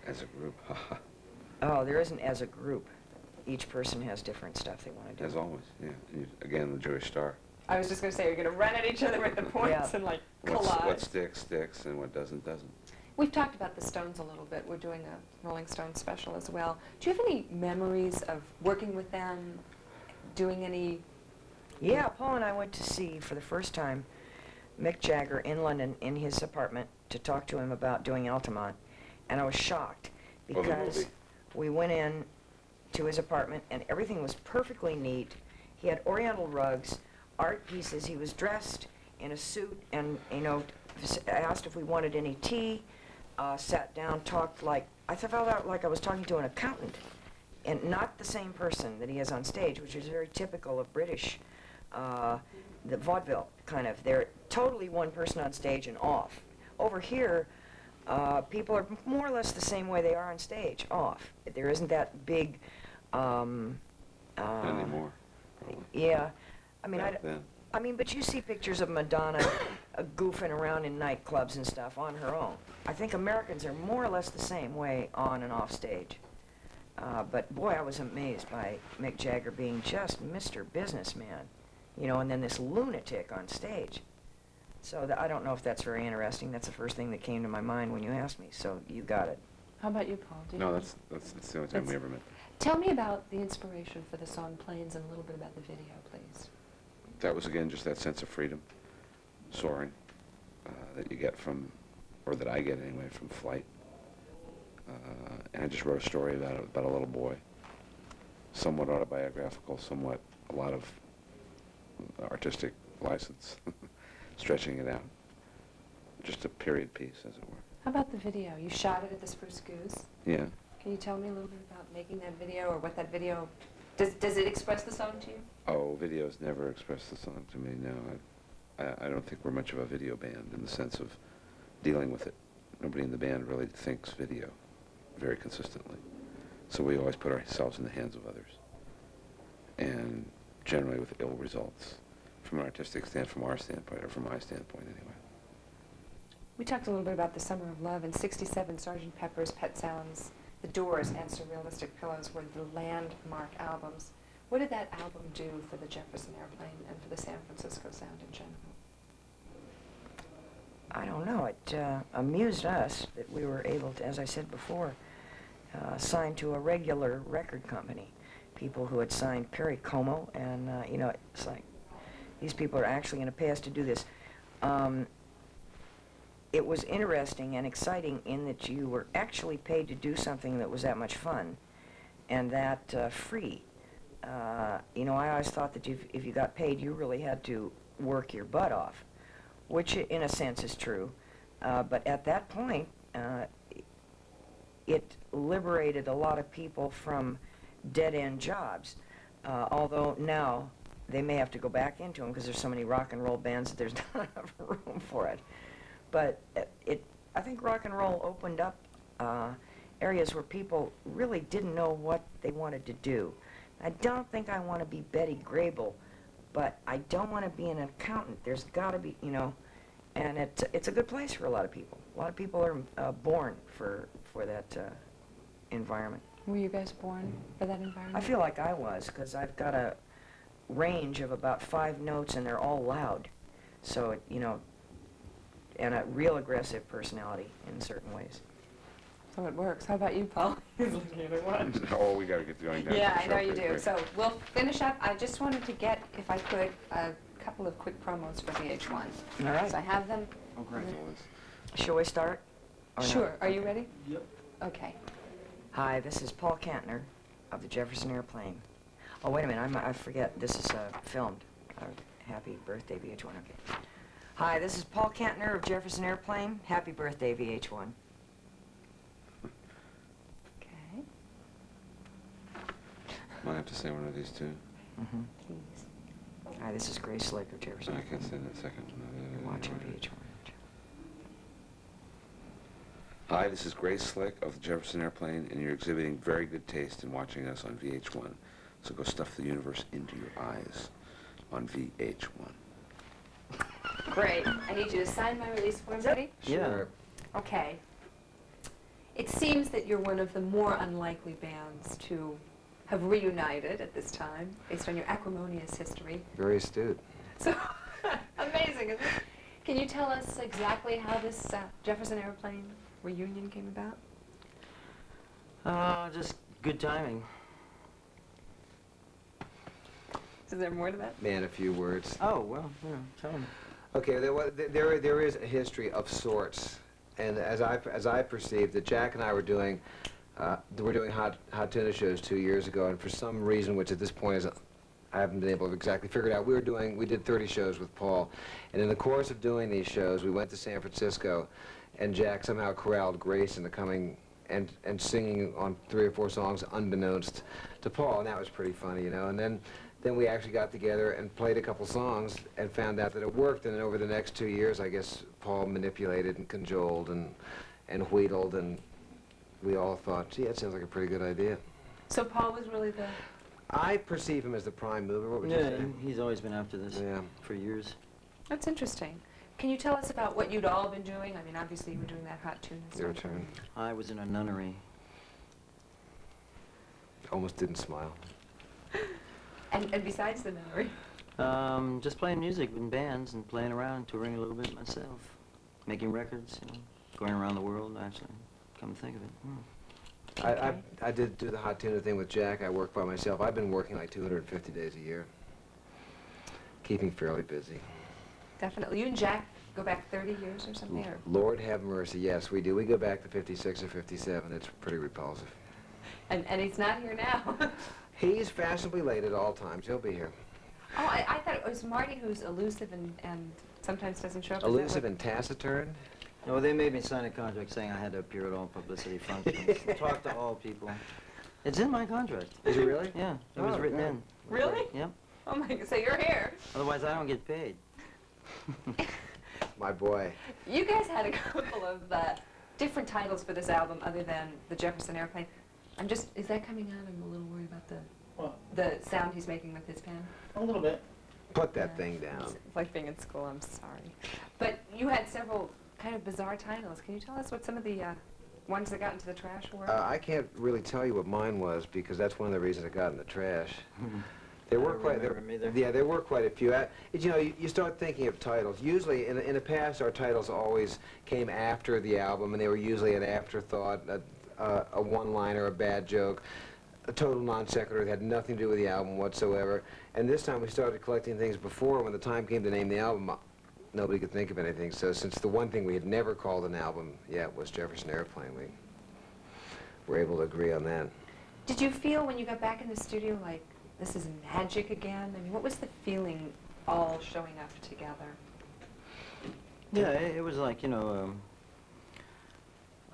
Speaker 3: As a group,
Speaker 2: Oh, there isn't as a group. Each person has different stuff they want to do.
Speaker 3: as always, yeah. And again, the Jewish Star.
Speaker 1: I was just going to say, you're going to run at each other with the points
Speaker 2: Yeah.
Speaker 1: and, like,
Speaker 3: What
Speaker 1: collide.
Speaker 3: sticks, sticks, and what doesn't, doesn't.
Speaker 1: We've talked about the Stones a little bit. We're doing a Rolling Stones special as well. Do you have any memories of working with them, doing any...
Speaker 2: Yeah, Paul and I went to see, for the first time, Mick Jagger in London in his apartment to talk to him about doing Altamont. And I was shocked
Speaker 3: Oh, the
Speaker 2: because
Speaker 3: movie.
Speaker 2: we went in to his apartment and everything was perfectly neat. He had oriental rugs, art pieces. He was dressed in a suit and, you know, asked if we wanted any tea, sat down, talked like, I felt like I was talking to an accountant, and not the same person that he is on stage, which is very typical of British, the vaudeville kind of. They're totally one person on stage and off. Over here, people are more or less the same way they are on stage, off. There isn't that big,
Speaker 3: Not anymore. Probably.
Speaker 2: yeah, I mean,
Speaker 3: Back then.
Speaker 2: I mean, but you see pictures of Madonna goofing around in nightclubs and stuff on her own. I think Americans are more or less the same way on and off stage. But boy, I was amazed by Mick Jagger being just Mr. Businessman, you know, and then this lunatic on stage. So I don't know if that's very interesting. That's the first thing that came to my mind when you asked me, so you got it.
Speaker 1: How about you, Paul? Do you
Speaker 3: No,
Speaker 1: know?
Speaker 3: that's the only time we ever met.
Speaker 1: Tell me about the inspiration for the song Planes and a little bit about the video, please.
Speaker 3: That was, again, just that sense of freedom, soaring, that you get from, or that I get anyway, from flight. And I just wrote a story about a little boy, somewhat autobiographical, somewhat a lot of artistic license, stretching it out. Just a period piece, as it were.
Speaker 1: How about the video? You shot it at the Spruce Goose.
Speaker 3: Yeah.
Speaker 1: Can you tell me a little bit about making that video, or what that video... Does it express the song to you?
Speaker 3: Oh, videos never express the song to me, no. I don't think we're much of a video band in the sense of dealing with it. Nobody in the band really thinks video very consistently. So we always put ourselves in the hands of others. And generally with ill results from an artistic standpoint, from our standpoint, or from my standpoint anyway.
Speaker 1: We talked a little bit about the Summer of Love. In '67, Sgt. Pepper's, Pet Sounds, The Doors, and Surrealistic Pillows were the landmark albums. What did that album do for the Jefferson Airplane and for the San Francisco sound in general?
Speaker 2: I don't know. It amused us that we were able to, as I said before, sign to a regular record company. People who had signed Perry Como, and, you know, it's like, these people are actually going to pay us to do this. It was interesting and exciting in that you were actually paid to do something that was that much fun and that free. You know, I always thought that if you got paid, you really had to work your butt off, which in a sense is true. But at that point, it liberated a lot of people from dead-end jobs, although now they may have to go back into them because there's so many rock and roll bands that there's not enough room for it. But I think rock and roll opened up areas where people really didn't know what they wanted to do. I don't think I want to be Betty Grable, but I don't want to be an accountant. There's got to be, you know, and it's a good place for a lot of people. A lot of people are born for that environment.
Speaker 1: Were you guys born for that environment?
Speaker 2: I feel like I was, because I've got a range of about 5 notes, and they're all loud. So, you know, and a real aggressive personality in certain ways.
Speaker 1: So it works. How about you, Paul? He's looking at one.
Speaker 3: Oh, we got to get going down.
Speaker 1: Yeah,
Speaker 3: to
Speaker 1: I
Speaker 3: the
Speaker 1: know
Speaker 3: show
Speaker 1: you
Speaker 3: pretty
Speaker 1: do.
Speaker 3: quick.
Speaker 1: So we'll finish up. I just wanted to get, if I could, a couple of quick promos for VH1.
Speaker 2: All right.
Speaker 1: So I have them.
Speaker 3: Oh, great.
Speaker 2: Shall we start? Or not?
Speaker 1: Sure. Are you ready?
Speaker 4: Yep.
Speaker 1: Okay.
Speaker 2: Hi, this is Paul Kantner of the Jefferson Airplane. Oh, wait a minute, I forget. This is filmed. Happy birthday, VH1. Okay. Hi, this is Paul Kantner of Jefferson Airplane. Happy birthday, VH1.
Speaker 1: Okay.
Speaker 3: Might have to say one of these two.
Speaker 2: Mm-hmm.
Speaker 1: Please.
Speaker 2: Hi, this is Grace Slick of Jefferson
Speaker 3: I
Speaker 2: Airplane.
Speaker 3: can say that second.
Speaker 2: You're watching VH1.
Speaker 3: Hi, this is Grace Slick of the Jefferson Airplane, and you're exhibiting very good taste in watching us on VH1. So go stuff the universe into your eyes on VH1.
Speaker 1: Great. I need you to sign my release forms. Ready?
Speaker 4: Sure.
Speaker 1: Okay. It seems that you're one of the more unlikely bands to have reunited at this time, based on your acrimonious history.
Speaker 4: Very astute.
Speaker 1: So, amazing, isn't it? Can you tell us exactly how this Jefferson Airplane reunion came about?
Speaker 5: Just good timing.
Speaker 1: Is there more to that?
Speaker 4: Man, a few words.
Speaker 5: Oh, well, yeah, tell me.
Speaker 4: Okay, there is a history of sorts, and as I perceived that Jack and I were doing hot tuna shows 2 years ago, and for some reason, which at this point is I haven't been able to exactly figure it out, we did 30 shows with Paul, and in the course of doing these shows, we went to San Francisco, and Jack somehow corralled Grace into coming and singing on 3 or 4 songs unbeknownst to Paul, and that was pretty funny, you know, and then we actually got together and played a couple songs and found out that it worked, and then over the next 2 years, I guess Paul manipulated and cajoled and wheedled, and we all thought, gee, that sounds like a pretty good idea.
Speaker 1: So Paul was really the...
Speaker 4: I perceive him as the prime mover. What would you
Speaker 5: Yeah,
Speaker 4: say?
Speaker 5: he's always been after this
Speaker 4: Yeah.
Speaker 5: for years.
Speaker 1: That's interesting. Can you tell us about what you'd all been doing? I mean, obviously you were doing that hot tuna
Speaker 4: Your
Speaker 1: stuff.
Speaker 4: turn.
Speaker 5: I was in a nunnery.
Speaker 4: Almost didn't smile.
Speaker 1: And besides the memory?
Speaker 5: Just playing music in bands and playing around, touring a little bit myself. Making records, you know, going around the world, actually. Come to think of it.
Speaker 1: Okay.
Speaker 4: I did do the hot tuna thing with Jack. I work by myself. I've been working like 250 days a year. Keeping fairly busy.
Speaker 1: Definitely. You and Jack go back 30 years or something? Or?
Speaker 4: Lord have mercy, yes, we do. We go back to 56 or 57. It's pretty repulsive.
Speaker 1: And he's not here now.
Speaker 4: He's fashionably late at all times. He'll be here.
Speaker 1: Oh, I thought it was Marty who's elusive and sometimes doesn't show up. Is that
Speaker 4: Elusive
Speaker 1: what-
Speaker 4: and taciturn?
Speaker 5: No, they made me sign a contract saying I had to appear at all publicity functions, talk to all people. It's in my contract.
Speaker 4: Is it really?
Speaker 5: Yeah, it was
Speaker 4: Oh,
Speaker 5: written
Speaker 4: God.
Speaker 5: in.
Speaker 1: Really?
Speaker 5: Yep.
Speaker 1: Oh my God, so you're here.
Speaker 5: Otherwise, I don't get paid.
Speaker 4: My boy.
Speaker 1: You guys had a couple of different titles for this album other than the Jefferson Airplane. Is that coming out? I'm a little worried about the sound he's making with his pen.
Speaker 6: A little bit.
Speaker 4: Put that thing down.
Speaker 1: It's like being in school, I'm sorry. But you had several kind of bizarre titles. Can you tell us what some of the ones that got into the trash were?
Speaker 4: I can't really tell you what mine was because that's one of the reasons it got in the trash. There
Speaker 5: I
Speaker 4: were
Speaker 5: don't
Speaker 4: quite
Speaker 5: remember 'em either.
Speaker 4: Yeah, there were quite a few. You know, you start thinking of titles. Usually, in the past, our titles always came after the album, and they were usually an afterthought, a one-liner, a bad joke, a total non sequitur that had nothing to do with the album whatsoever. And this time, we started collecting things before. When the time came to name the album, nobody could think of anything. So, since the one thing we had never called an album yet was Jefferson Airplane, we were able to agree on that.
Speaker 1: Did you feel when you got back in the studio like this is magic again? I mean, what was the feeling all showing up together?
Speaker 5: Yeah, it was like, you know,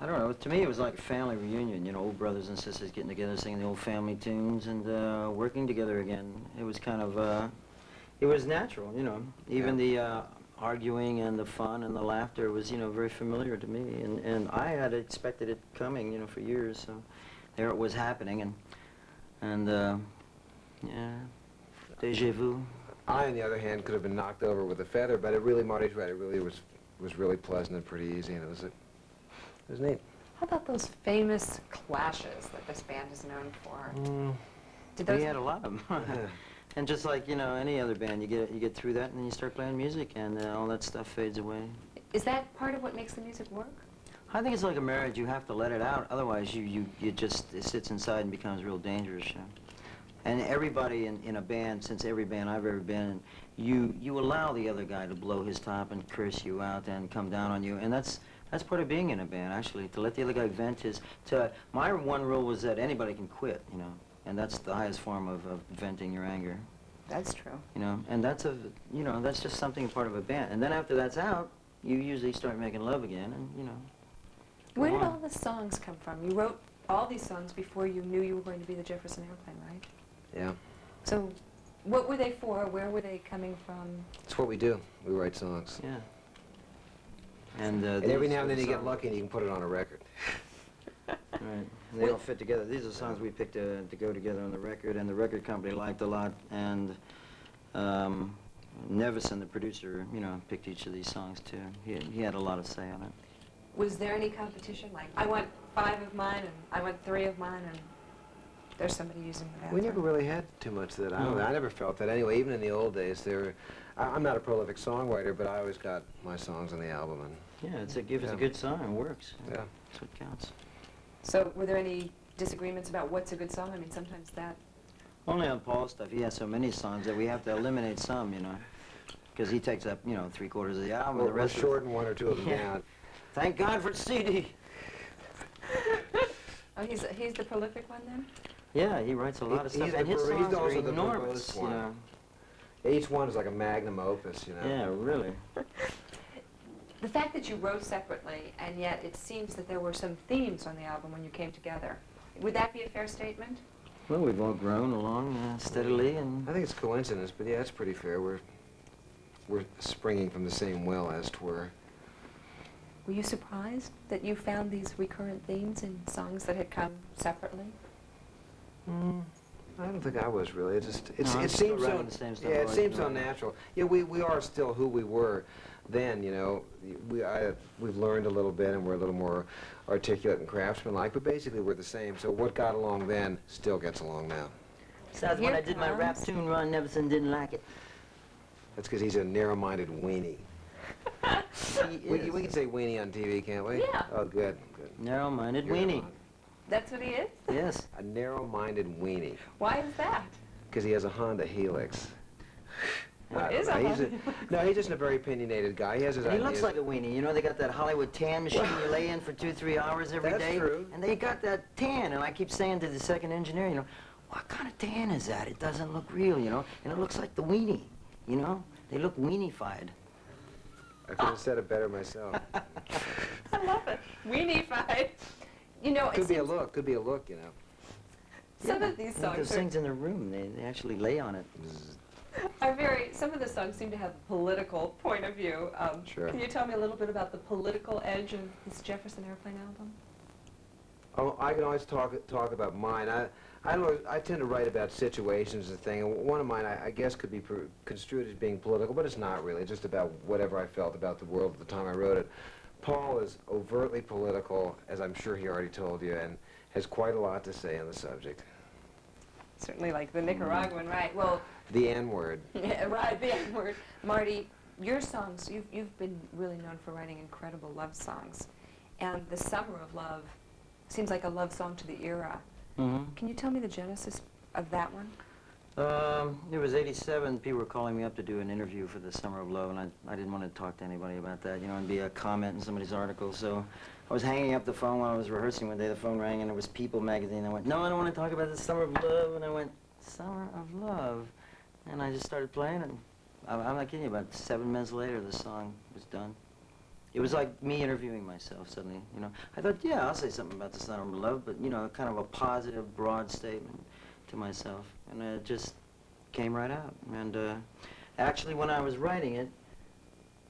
Speaker 5: I don't know, to me it was like a family reunion, you know, old brothers and sisters getting together, singing the old family tunes and working together again. It was kind of, it was natural, you know. Even the arguing and the fun and the laughter was, you know, very familiar to me. And I had expected it coming, you know, for years, so there it was happening. And yeah, déjà vu.
Speaker 4: I, on the other hand, could have been knocked over with a feather, but it really, Marty's right, it really was really pleasant and pretty easy, and it was neat.
Speaker 1: How about those famous clashes that this band is known for? Did those
Speaker 5: We had a lot of them. And just like, you know, any other band, you get through that and then you start playing music and all that stuff fades away.
Speaker 1: Is that part of what makes the music work?
Speaker 5: I think it's like a marriage. You have to let it out. Otherwise, it sits inside and becomes real dangerous. You know? And everybody in a band, since every band I've ever been in, you allow the other guy to blow his top and curse you out and come down on you. And that's That's part of being in a band, actually, to let the other guy vent his... my one rule was that anybody can quit, you know, and that's the highest form of venting your anger.
Speaker 1: That's true.
Speaker 5: You know, and that's that's just something part of a band. And then after that's out, you usually start making love again, and you know.
Speaker 1: Where did all the songs come from? You wrote all these songs before you knew you were going to be the Jefferson Airplane, right?
Speaker 4: Yeah.
Speaker 1: So, what were they for? Where were they coming from?
Speaker 4: It's what we do. We write songs.
Speaker 5: Yeah. And
Speaker 4: every now and then you get lucky and you can put it on a record.
Speaker 5: Right. And they all fit together. These are songs we picked to go together on the record, and the record company liked a lot. And Jefferson, the producer, you know, picked each of these songs too. He had a lot of say on it.
Speaker 1: Was there any competition? Like, I want 5 of mine, and I want 3 of mine, and there's somebody using the bathroom?
Speaker 4: We never really had too much of that. I never felt that anyway. Even in the old days, I'm not a prolific songwriter, but I always got my songs on the album. And
Speaker 5: yeah, if it's a good song, it works.
Speaker 4: Yeah.
Speaker 5: That's what counts.
Speaker 1: So, were there any disagreements about what's a good song? I mean, sometimes that...
Speaker 5: Only on Paul's stuff. He has so many songs that we have to eliminate some, you know, because he takes up, you know, 3/4 of the album.
Speaker 4: Or
Speaker 5: the rest
Speaker 4: shorten 1 or 2 of them down.
Speaker 5: Thank God for CD.
Speaker 1: Oh, he's the prolific one then?
Speaker 5: Yeah, he writes a lot of stuff, and his songs are enormous, you know.
Speaker 4: Each one is like a magnum opus, you know.
Speaker 5: Yeah, really.
Speaker 1: The fact that you wrote separately, and yet it seems that there were some themes on the album when you came together, would that be a fair statement?
Speaker 5: Well, we've all grown along steadily, and...
Speaker 4: I think it's coincidence, but yeah, it's pretty fair. We're springing from the same well, as 'twere.
Speaker 1: Were you surprised that you found these recurrent themes in songs that had come separately?
Speaker 4: I don't think I was really. It
Speaker 5: I'm
Speaker 4: it
Speaker 5: still
Speaker 4: seems so.
Speaker 5: writing the same stuff
Speaker 4: Yeah,
Speaker 5: I
Speaker 4: it
Speaker 5: like,
Speaker 4: seems
Speaker 5: you
Speaker 4: so
Speaker 5: know.
Speaker 4: natural. Yeah, we are still who we were then. You know, we've learned a little bit, and we're a little more articulate and craftsmanlike. But basically, we're the same. So what got along then still gets along now.
Speaker 5: Besides, when I did my rap tune run, Jefferson didn't like it.
Speaker 4: That's because he's a narrow-minded weenie. We can say weenie on TV, can't we?
Speaker 1: Yeah.
Speaker 4: Oh, good, good.
Speaker 5: Narrow-minded
Speaker 4: You're
Speaker 5: weenie.
Speaker 4: on.
Speaker 1: That's what he is?
Speaker 5: Yes.
Speaker 4: A narrow-minded weenie.
Speaker 1: Why is that?
Speaker 4: Because he has a Honda Helix.
Speaker 1: What
Speaker 4: I
Speaker 1: is
Speaker 4: don't know.
Speaker 1: a Honda
Speaker 4: No, he's just a very opinionated guy. He has his
Speaker 5: And he
Speaker 4: ideas.
Speaker 5: looks like a weenie. You know, they got that Hollywood tan machine you lay in for 2-3 hours every day.
Speaker 4: That's true.
Speaker 5: And they got that tan, and I keep saying to the second engineer, you know, what kind of tan is that? It doesn't look real, you know, and it looks like the weenie, you know? They look weenie-fied.
Speaker 4: I could have said it better myself.
Speaker 1: I love it. Weenie-fied. You know,
Speaker 4: Could be a look. Could be a look, you know.
Speaker 1: some of these songs
Speaker 5: Those
Speaker 1: are...
Speaker 5: things in the room, they actually lay on it.
Speaker 1: Some of the songs seem to have a political point of view.
Speaker 4: Sure.
Speaker 1: Can you tell me a little bit about the political edge of this Jefferson Airplane album?
Speaker 4: Oh, I can always talk about mine. I tend to write about situations and things. And one of mine, I guess, could be construed as being political, but it's not really. It's just about whatever I felt about the world at the time I wrote it. Paul is overtly political, as I'm sure he already told you, and has quite a lot to say on the subject.
Speaker 1: Certainly like the Nicaraguan, right? Well,
Speaker 4: The N-word.
Speaker 1: yeah, right, the N-word. Marty, your songs, you've been really known for writing incredible love songs. And The Summer of Love seems like a love song to the era.
Speaker 5: Mm-hmm.
Speaker 1: Can you tell me the genesis of that one?
Speaker 5: It was 87. People were calling me up to do an interview for the Summer of Love, and I didn't want to talk to anybody about that, you know, and be a comment in somebody's article. So I was hanging up the phone while I was rehearsing one day. The phone rang, and it was People magazine. I went, no, I don't want to talk about the Summer of Love. And I went, Summer of Love. And I just started playing, and I'm not kidding you, about 7 minutes later, the song was done. It was like me interviewing myself suddenly, you know. I thought, yeah, I'll say something about the Summer of Love, but, you know, kind of a positive, broad statement to myself. And it just came right out. And actually, when I was writing it,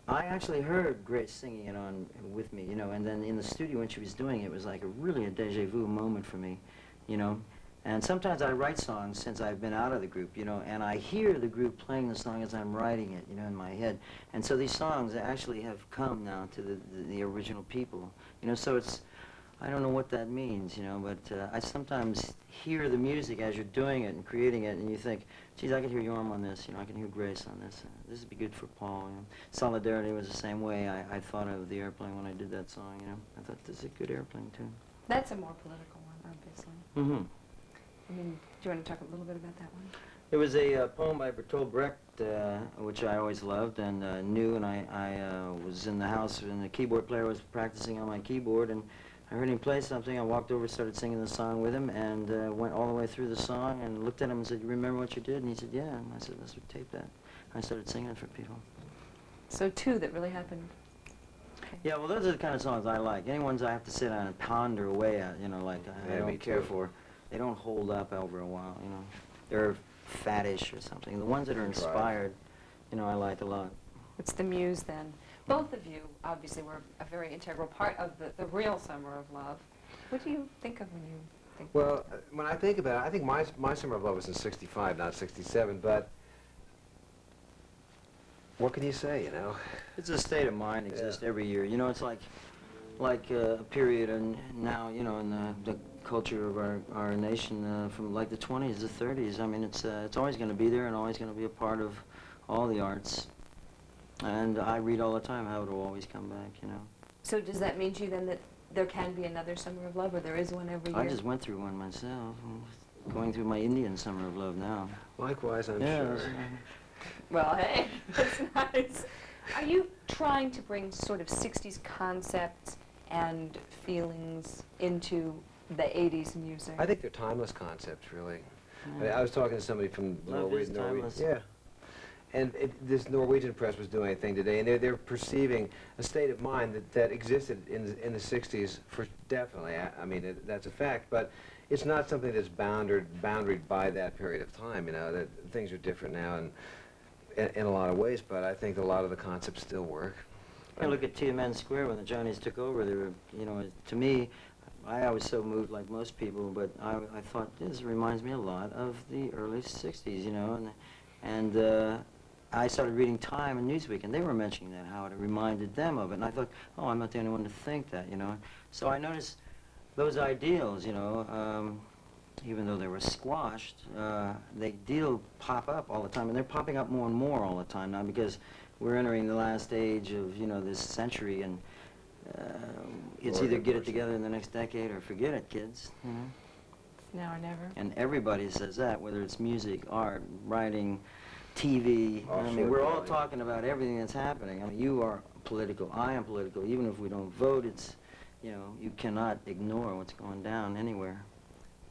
Speaker 5: I actually heard Grace singing it on with me, you know, and then in the studio when she was doing it, it was like really a deja vu moment for me, you know. And sometimes I write songs since I've been out of the group, you know, and I hear the group playing the song as I'm writing it, you know, in my head. And so these songs actually have come now to the original people, you know, so it's, I don't know what that means, you know, but I sometimes hear the music as you're doing it and creating it, and you think, geez, I can hear Jorma on this, you know, I can hear Grace on this. This would be good for Paul, you know. Solidarity was the same way. I thought of the airplane when I did that song, you know. I thought this is a good airplane tune.
Speaker 1: That's a more political one, obviously.
Speaker 5: Mm-hmm.
Speaker 1: I mean, do you want to talk a little bit about that one?
Speaker 5: It was a poem by Bertolt Brecht, which I always loved and knew, and I was in the house, and the keyboard player was practicing on my keyboard, and I heard him play something. I walked over, started singing the song with him, and went all the way through the song, and looked at him and said, "You remember what you did?" And he said, "Yeah." And I said, "Let's tape that." I started singing it for people.
Speaker 1: So two that really happened.
Speaker 5: Yeah, well, those are the kind of songs I like. Any ones I have to sit down and ponder away at, you know, like I
Speaker 4: Yeah, me
Speaker 5: don't care
Speaker 4: too.
Speaker 5: for. They don't hold up over a while, you know. They're faddish or something. The ones that are
Speaker 4: Right.
Speaker 5: inspired, you know, I like a lot.
Speaker 1: It's the muse then. Both of you obviously were a very integral part of the real Summer of Love. What do you think of when you think?
Speaker 4: Well, when I think about it, I think my Summer of Love was in '65, not '67, but what can you say, you know?
Speaker 5: It's a state of mind exists every year. You know, it's like a period, and now, you know, in the culture of our nation from like the 20s to 30s. I mean, it's always going to be there and always going to be a part of all the arts. And I read all the time how it will always come back, you know.
Speaker 1: So does that mean to you then that there can be another Summer of Love, or there is one every year?
Speaker 5: I just went through one myself. I'm going through my Indian Summer of Love now.
Speaker 4: Likewise, I'm
Speaker 5: Yeah,
Speaker 4: sure.
Speaker 1: Well, hey, that's nice. Are you trying to bring sort of 60s concepts and feelings into the 80s music?
Speaker 4: I think they're timeless concepts, really.
Speaker 5: Yeah.
Speaker 4: I was talking to somebody from
Speaker 5: Love is timeless.
Speaker 4: Yeah. And this Norwegian press was doing a thing today, and they're perceiving a state of mind that existed in the 60s for definitely. I mean, that's a fact, but it's not something that's boundaried by that period of time, you know, that things are different now and in a lot of ways, but I think a lot of the concepts still work.
Speaker 5: I look at Tiananmen Square when the Johnnies took over. They were, you know, to me, I was so moved like most people, but I thought this reminds me a lot of the early 60s, you know, and I started reading Time and Newsweek, and they were mentioning that, how it reminded them of it, and I thought, oh, I'm not the only one to think that, you know. So I noticed those ideals, you know, even though they were squashed, they pop up all the time, and they're popping up more and more all the time now because we're entering the last age of, you know, this century, and it's either get it together in the next decade or forget it, kids, you know.
Speaker 1: Now or never.
Speaker 5: And everybody says that, whether it's music, art, writing, TV. I mean, we're all talking about everything that's happening. I mean, you are political, I am political. Even if we don't vote, it's, you know, you cannot ignore what's going down anywhere.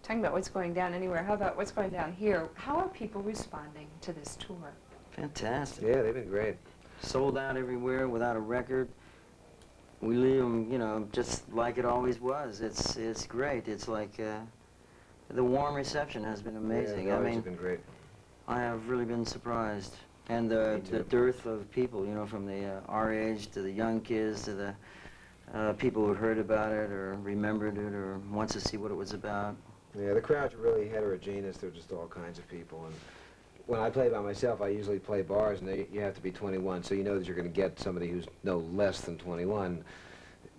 Speaker 1: Talking about what's going down anywhere, how about what's going down here? How are people responding to this tour?
Speaker 5: Fantastic.
Speaker 4: Yeah, they've been great.
Speaker 5: Sold out everywhere without a record. We leave them, you know, just like it always was. It's great. It's like the warm reception has been amazing.
Speaker 4: Yeah,
Speaker 5: I mean,
Speaker 4: have been great.
Speaker 5: I have really been surprised. And the dearth of people, you know, from our age to the young kids to the people who heard about it or remembered it or wants to see what it was about.
Speaker 4: Yeah, the crowds are really heterogeneous. They're just all kinds of people. And when I play by myself, I usually play bars, and you have to be 21, so you know that you're going to get somebody who's no less than 21,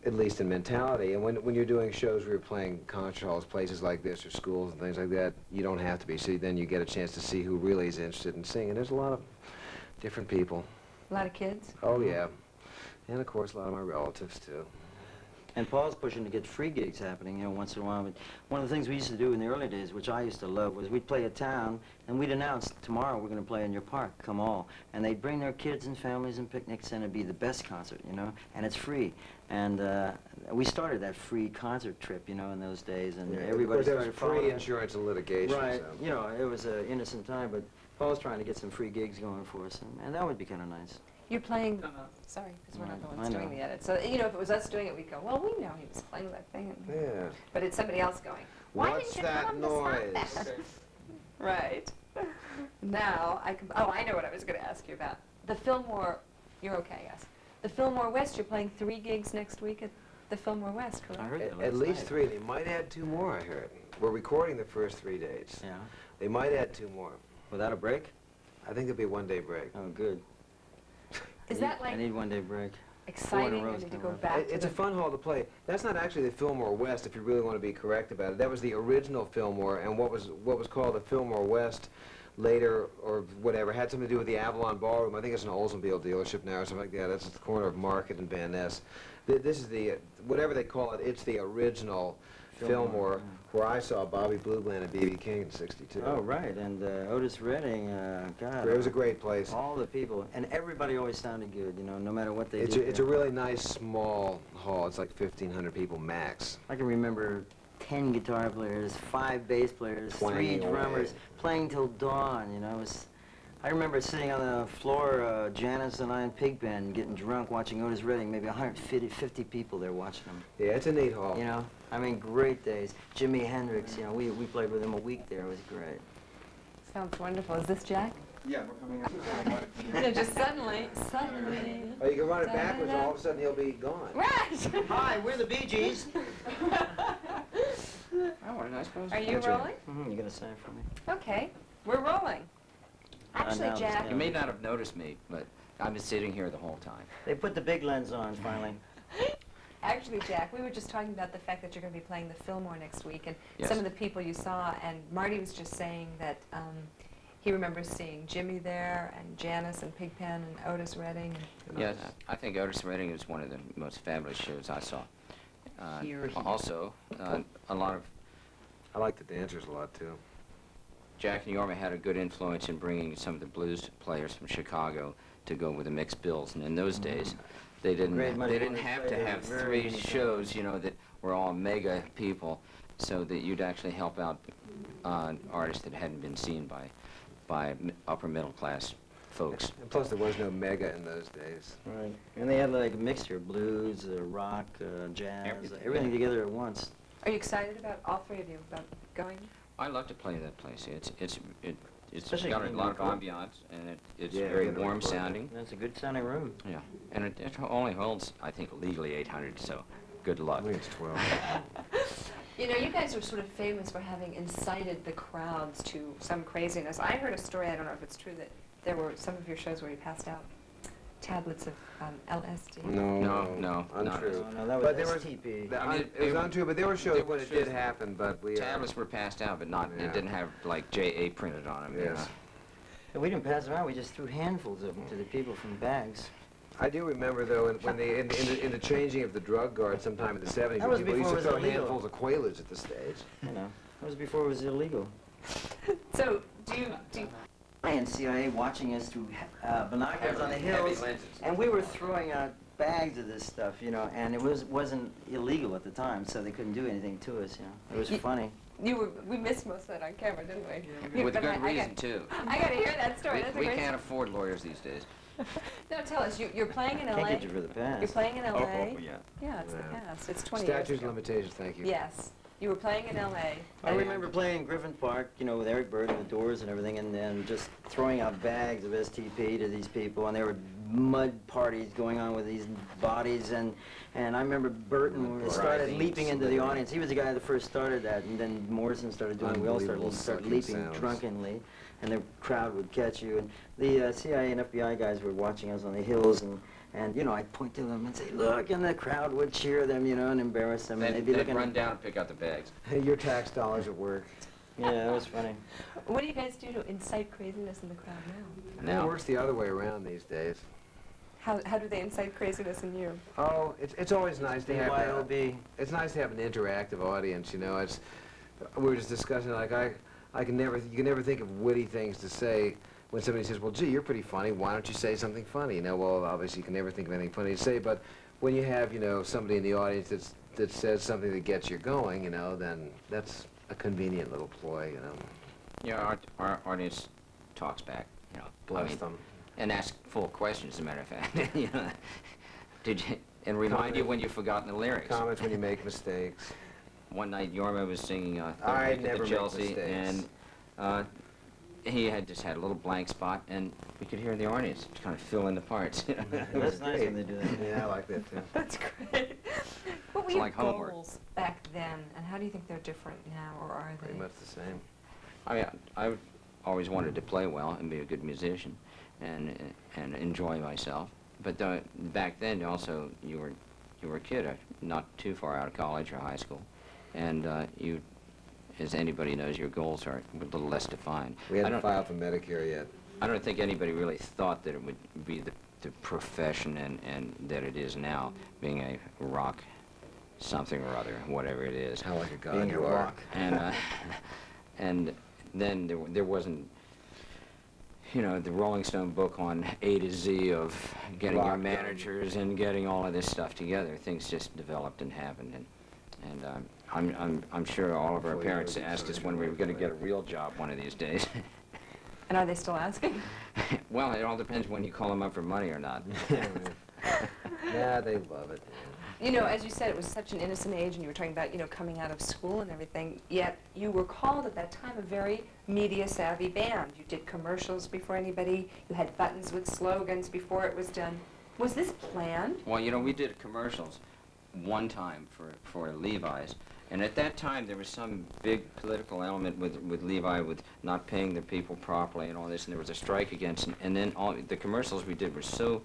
Speaker 4: at least in mentality. And when you're doing shows where you're playing concert halls, places like this, or schools and things like that, you don't have to be. So then you get a chance to see who really is interested in singing. There's a lot of different people.
Speaker 1: A lot of kids?
Speaker 4: Oh, yeah. And, of course, a lot of my relatives, too.
Speaker 5: And Paul's pushing to get free gigs happening, you know, once in a while. But one of the things we used to do in the early days, which I used to love, was we'd play a town, and we'd announce, tomorrow we're going to play in your park, come all. And they'd bring their kids and families and picnics, and it'd be the best concert, you know, and it's free. And we started that free concert trip, you know, in those days, and everybody started following
Speaker 4: free
Speaker 5: it.
Speaker 4: insurance and litigation.
Speaker 5: Right,
Speaker 4: So.
Speaker 5: you know, it was an innocent time, but Paul's trying to get some free gigs going for us, and that would be kind of nice.
Speaker 1: You're playing, sorry, because we're not the ones
Speaker 5: I know.
Speaker 1: doing the edit. So, you know, if it was us doing it, we'd go, well, we know he was playing that thing.
Speaker 4: Yeah.
Speaker 1: But it's somebody else going, why
Speaker 4: What's
Speaker 1: didn't you
Speaker 4: that
Speaker 1: tell him to stop
Speaker 4: noise?
Speaker 1: that? Right. Now, I know what I was going to ask you about. The Fillmore, you're okay, yes. The Fillmore West, you're playing 3 gigs next week at the Fillmore West, correct?
Speaker 5: I heard that
Speaker 4: At
Speaker 5: last
Speaker 4: least
Speaker 5: night.
Speaker 4: 3. They might add 2 more, I heard. We're recording the first 3 dates.
Speaker 5: Yeah.
Speaker 4: They might add 2 more.
Speaker 5: Without a break?
Speaker 4: I think there'll be a 1-day break.
Speaker 5: Oh, good.
Speaker 1: Is that like
Speaker 5: I need 1-day break.
Speaker 1: exciting,
Speaker 5: 4 in a row
Speaker 1: or
Speaker 5: is
Speaker 1: did you
Speaker 5: kinda
Speaker 1: go
Speaker 5: rough.
Speaker 1: back to
Speaker 4: It's a fun hall to play. That's not actually the Fillmore West, if you really want to be correct about it. That was the original Fillmore, and what was called the Fillmore West later, or whatever, had something to do with the Avalon Ballroom. I think it's an Oldsmobile dealership now or something like that. That's at the corner of Market and Van Ness. This is the, whatever they call it, it's the original Fillmore, where I saw Bobby Blue Bland and B.B. King in '62.
Speaker 5: Oh, right, and Otis Redding, God.
Speaker 4: It was a great place.
Speaker 5: All the people, and everybody always sounded good, you know, no matter what they
Speaker 4: It's
Speaker 5: did.
Speaker 4: it's a really nice small hall. It's like 1,500 people max.
Speaker 5: I can remember 10 guitar players, 5 bass players, 3
Speaker 4: Twanging
Speaker 5: drummers,
Speaker 4: away.
Speaker 5: playing till dawn, you know. I remember sitting on the floor, Janice and I in Pigpen, getting drunk, watching Otis Redding, maybe 150 people there watching him.
Speaker 4: Yeah, it's a neat hall.
Speaker 5: You know, I mean, great days. Jimi Hendrix, you know, we played with him a week there. It was great.
Speaker 1: Sounds wonderful. Is this Jack?
Speaker 3: Yeah, we're coming up.
Speaker 1: No, just suddenly.
Speaker 4: Oh, you can run it backwards and all of a sudden he'll be gone.
Speaker 1: Right!
Speaker 5: Hi, we're the Bee Gees.
Speaker 3: Oh, what a nice place.
Speaker 1: Are you rolling?
Speaker 5: You gonna sign for me?
Speaker 1: Okay, we're rolling. Actually,
Speaker 5: now
Speaker 1: Jack,
Speaker 6: You may not have noticed me, but I've been sitting here the whole time.
Speaker 5: They put the big lens on finally.
Speaker 1: actually, Jack, we were just talking about the fact that you're going to be playing the Fillmore next week, and
Speaker 6: Yes.
Speaker 1: some of the people you saw, and Marty was just saying that he remembers seeing Jimmy there, and Janice, and Pigpen, and Otis Redding.
Speaker 6: Yes, I think Otis Redding is one of the most fabulous shows I saw.
Speaker 5: Here.
Speaker 6: Also, a lot of
Speaker 4: I like the dancers a lot too.
Speaker 6: Jack and Jorma had a good influence in bringing some of the blues players from Chicago to go with the mixed bills. And in those days, they didn't
Speaker 5: Great money
Speaker 6: have
Speaker 5: players
Speaker 6: to have
Speaker 5: very
Speaker 6: 3
Speaker 5: many
Speaker 6: shows,
Speaker 5: times.
Speaker 6: you know, that were all mega people, so that you'd actually help out artists that hadn't been seen by upper middle class folks.
Speaker 4: And plus there was no mega in those days.
Speaker 5: Right. And they had like a mixture, blues, rock, jazz, everything together at once.
Speaker 1: Are you excited about, all 3 of you, about going?
Speaker 6: I love to play that place. It's
Speaker 5: Especially
Speaker 6: got a
Speaker 5: in
Speaker 6: lot of
Speaker 5: the-
Speaker 6: ambiance, and it's
Speaker 4: Yeah,
Speaker 6: very
Speaker 4: in the
Speaker 6: warm
Speaker 4: recording.
Speaker 6: sounding.
Speaker 5: That's a good sounding room.
Speaker 6: Yeah, and it only holds, I think, legally 800, so good
Speaker 4: I
Speaker 6: luck.
Speaker 4: think it's 12.
Speaker 1: You know, you guys are sort of famous for having incited the crowds to some craziness. I heard a story, I don't know if it's true, that there were some of your shows where you passed out tablets of LSD.
Speaker 6: No,
Speaker 4: Untrue.
Speaker 5: No, that was
Speaker 4: But there was,
Speaker 5: STP.
Speaker 4: the
Speaker 6: I mean,
Speaker 4: it was untrue, but there were shows
Speaker 6: there
Speaker 4: when
Speaker 6: were
Speaker 4: it did
Speaker 6: shows-
Speaker 4: happen, but we...
Speaker 6: Tablets were passed out, but not.
Speaker 4: Yeah.
Speaker 6: It didn't have like JA printed on them.
Speaker 4: Yes.
Speaker 5: And we didn't pass them out, we just threw handfuls of them to the people from bags.
Speaker 4: I do remember, though, when they, in the changing of the drug guard sometime in the 70s,
Speaker 5: That was
Speaker 4: people
Speaker 5: before
Speaker 4: used
Speaker 5: it
Speaker 4: to
Speaker 5: was
Speaker 4: throw
Speaker 5: illegal.
Speaker 4: handfuls of Quaaludes at the stage.
Speaker 5: You know, that was before it was illegal.
Speaker 1: So, do you
Speaker 5: And CIA watching us through binoculars on the hills,
Speaker 6: lenses.
Speaker 5: and we were throwing out bags of this stuff, you know, and it wasn't illegal at the time, so they couldn't do anything to us, you know. It was funny.
Speaker 1: we missed most of that on camera, didn't we?
Speaker 6: With
Speaker 1: But
Speaker 6: good
Speaker 1: I
Speaker 6: reason too.
Speaker 1: I gotta hear that story. That's a
Speaker 6: We
Speaker 1: great
Speaker 6: can't afford lawyers these days.
Speaker 1: No, tell us, you're playing in
Speaker 5: Can't
Speaker 1: LA?
Speaker 5: get you for the past.
Speaker 1: You're playing in LA?
Speaker 6: yeah.
Speaker 1: Yeah, it's the
Speaker 4: Yeah.
Speaker 1: past. It's 20 years
Speaker 4: Statutes
Speaker 1: ago.
Speaker 4: of limitations, thank you.
Speaker 1: Yes. You were playing in LA.
Speaker 5: I remember playing Griffin Park, you know, with Eric Bird and the Doors and everything, and then just throwing out bags of STP to these people, and there were mud parties going on with these bodies, and I remember Burton started
Speaker 6: Writhing,
Speaker 5: leaping into the
Speaker 4: slithering.
Speaker 5: audience. He was the guy that first started that, and then Morrison started doing it. We all
Speaker 4: Unbelievable
Speaker 5: started
Speaker 4: sucking
Speaker 5: leaping
Speaker 4: sounds.
Speaker 5: drunkenly, and the crowd would catch you, and the CIA and FBI guys were watching us on the hills, and you know, I'd point to them and say, look, and the crowd would cheer them, you know, and embarrass them, and
Speaker 6: They'd,
Speaker 5: they'd be
Speaker 6: they'd
Speaker 5: looking
Speaker 6: run down and pick out the bags.
Speaker 4: Your tax dollars at work.
Speaker 5: Yeah, that was funny.
Speaker 1: What do you guys do to incite craziness in the crowd now?
Speaker 4: It
Speaker 6: Now,
Speaker 4: works the other way around these days.
Speaker 1: How do they incite craziness in you?
Speaker 4: Oh, it's always nice to have
Speaker 5: BYOB.
Speaker 4: it's nice to have an interactive audience, you know. It's we were just discussing, like, you can never think of witty things to say when somebody says, well, gee, you're pretty funny, why don't you say something funny? You know, well, obviously you can never think of anything funny to say, but when you have, you know, somebody in the audience that says something that gets you going, you know, then that's a convenient little ploy, you know.
Speaker 6: yeah, our audience talks back, you know.
Speaker 4: Bless them.
Speaker 6: And ask full questions, as a matter of fact. You know, and remind you when you've forgotten the lyrics.
Speaker 4: Comments when you make mistakes.
Speaker 6: One night, Jorma was singing
Speaker 4: I
Speaker 6: Third Week
Speaker 4: never
Speaker 6: at
Speaker 4: make
Speaker 6: the Chelsea,
Speaker 4: mistakes.
Speaker 6: and he had just had a little blank spot, and we could hear the audience kind of fill in the parts. It was
Speaker 5: That's nice
Speaker 6: great.
Speaker 5: when they do that.
Speaker 4: Yeah, I like that too.
Speaker 1: That's great. What were
Speaker 6: It's
Speaker 1: your
Speaker 6: like homework.
Speaker 1: goals back then, and how do you think they're different now, or are they?
Speaker 4: Pretty much the same.
Speaker 6: I always wanted to play well and be a good musician, and enjoy myself. But back then, also, you were a kid, not too far out of college or high school, and you, as anybody knows, your goals are a little less defined.
Speaker 4: We
Speaker 6: I
Speaker 4: haven't
Speaker 6: don't-
Speaker 4: filed for Medicare yet.
Speaker 6: I don't think anybody really thought that it would be the profession and that it is now, being a rock something or other, whatever it is.
Speaker 4: How like a god
Speaker 5: Being
Speaker 4: you
Speaker 5: a
Speaker 4: are.
Speaker 5: rock.
Speaker 6: And then there wasn't, you know, the Rolling Stone book on A to Z of getting your
Speaker 4: Rock
Speaker 6: managers and getting all of this stuff together. Things just developed and happened, and I'm sure all of our
Speaker 4: Hopefully
Speaker 6: parents
Speaker 4: it'll be
Speaker 6: asked us
Speaker 4: something
Speaker 6: when we were going to
Speaker 4: later.
Speaker 6: get a real job one of these days.
Speaker 1: And are they still asking?
Speaker 6: Well, it all depends when you call them up for money or not.
Speaker 4: Yeah, they love it.
Speaker 1: You know, as you said, it was such an innocent age, and you were talking about, you know, coming out of school and everything, yet you were called at that time a very media-savvy band. You did commercials before anybody, you had buttons with slogans before it was done. Was this planned?
Speaker 6: Well, you know, we did commercials one time for Levi's, and at that time there was some big political element with Levi, with not paying their people properly and all this, and there was a strike against it, and then all the commercials we did were so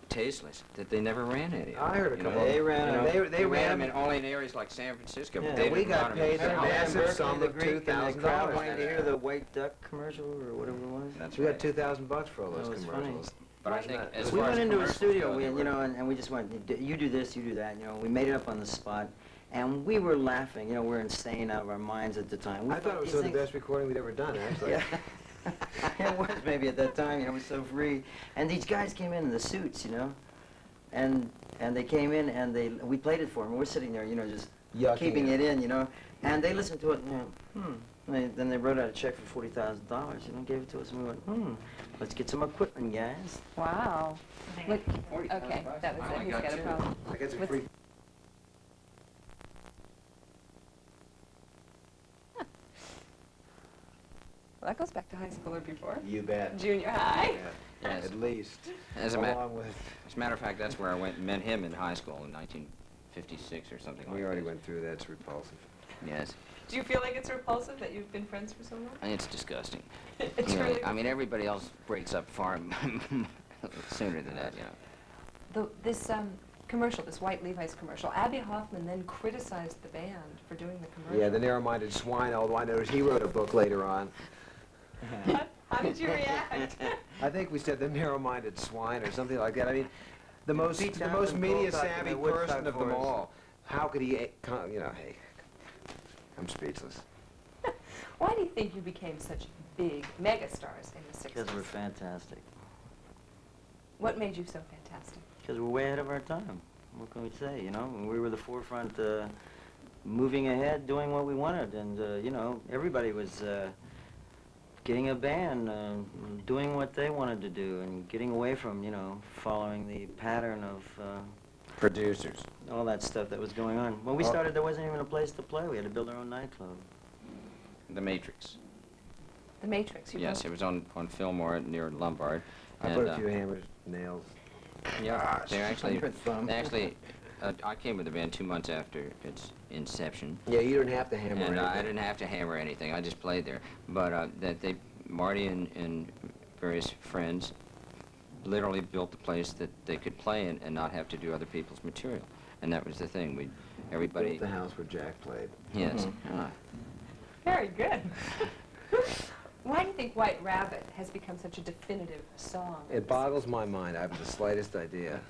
Speaker 6: tasteless that they never ran any.
Speaker 4: I heard a
Speaker 6: You know,
Speaker 4: couple. They ran.
Speaker 6: you know,
Speaker 4: They ran.
Speaker 6: them in only in areas like San Francisco.
Speaker 5: Yeah,
Speaker 6: but they
Speaker 4: we
Speaker 6: didn't
Speaker 4: got
Speaker 6: run 'em
Speaker 4: paid
Speaker 6: in
Speaker 4: a
Speaker 6: South.
Speaker 4: massive sum of
Speaker 5: And the crowd
Speaker 4: $2,000.
Speaker 5: wanted to hear the white duck commercial or whatever it was.
Speaker 6: That's
Speaker 4: We got
Speaker 6: right.
Speaker 4: $2,000 for all
Speaker 5: That
Speaker 4: those
Speaker 5: was funny.
Speaker 4: commercials.
Speaker 6: But I think as
Speaker 5: We
Speaker 6: far
Speaker 5: went
Speaker 6: as
Speaker 5: into a
Speaker 6: commercials
Speaker 5: studio,
Speaker 6: go, they
Speaker 5: you
Speaker 6: were-
Speaker 5: know, and we just went, you do this, you do that, you know. We made it up on the spot, and we were laughing. You know, we were insane out of our minds at the time. We
Speaker 4: I thought it was
Speaker 5: these
Speaker 4: some of
Speaker 5: things-
Speaker 4: the best recording we'd ever done, actually.
Speaker 5: Yeah. It was maybe at that time, you know, it was so free. And these guys came in the suits, you know, and they came in and we played it for them. We're sitting there, you know, just
Speaker 4: Yucking
Speaker 5: keeping
Speaker 4: it.
Speaker 5: it in, you know, and they listened to it and then they wrote out a check for $40,000, you know, gave it to us and we went, let's get some equipment, guys.
Speaker 1: Wow. Look,
Speaker 6: $40,000
Speaker 1: okay, that was
Speaker 6: I
Speaker 1: it.
Speaker 6: only
Speaker 1: He's
Speaker 6: got
Speaker 1: got a
Speaker 6: two.
Speaker 1: problem.
Speaker 4: I guess it's
Speaker 1: What's-
Speaker 4: free.
Speaker 1: Well, that goes back to high school or before.
Speaker 4: You bet.
Speaker 1: Junior high.
Speaker 4: Yeah,
Speaker 6: Yes.
Speaker 4: at least.
Speaker 6: As a
Speaker 4: Along with,
Speaker 6: matter of fact, that's where I went and met him in high school in 1956 or something like that.
Speaker 4: we already went through that. It's repulsive.
Speaker 6: Yes.
Speaker 1: Do you feel like it's repulsive that you've been friends for so long?
Speaker 6: It's disgusting.
Speaker 1: It's
Speaker 6: Really.
Speaker 1: really.
Speaker 6: I mean, everybody else breaks up far sooner than that, you know.
Speaker 1: This commercial, this white Levi's commercial, Abby Hoffman then criticized the band for doing the commercial.
Speaker 4: Yeah, the narrow-minded swine. Although I noticed he wrote a book later on.
Speaker 1: How did you react?
Speaker 4: I think we said the narrow-minded swine or something like that. I mean, the most
Speaker 5: Pete Townsend called
Speaker 4: media-savvy
Speaker 5: Woodstock
Speaker 4: person of them
Speaker 5: for us.
Speaker 4: all. How could he, you know? Hey, I'm speechless.
Speaker 1: Why do you think you became such big megastars in the 60s?
Speaker 5: Because we're fantastic.
Speaker 1: What made you so fantastic?
Speaker 5: Because we're way ahead of our time. What can we say, you know? We were the forefront, moving ahead, doing what we wanted. And, you know, everybody was getting a band, doing what they wanted to do and getting away from, you know, following the pattern of
Speaker 6: Producers.
Speaker 5: all that stuff that was going on. When we started, there wasn't even a place to play. We had to build our own nightclub.
Speaker 6: The Matrix.
Speaker 1: The Matrix. You
Speaker 6: Yes,
Speaker 1: both-
Speaker 6: it was on Fillmore near Lombard.
Speaker 4: I put a few hammers, nails.
Speaker 6: Yeah, they actually,
Speaker 5: Your thumb.
Speaker 6: I came with the band 2 months after its inception.
Speaker 4: Yeah, you don't have to hammer
Speaker 6: And I
Speaker 4: anything.
Speaker 6: didn't have to hammer anything. I just played there. But Marty and various friends literally built the place that they could play in and not have to do other people's material. And that was the thing. Everybody.
Speaker 4: Built the house where Jack played.
Speaker 6: Yes.
Speaker 1: Very good. Why do you think White Rabbit has become such a definitive song?
Speaker 4: It boggles my mind. I have the slightest idea.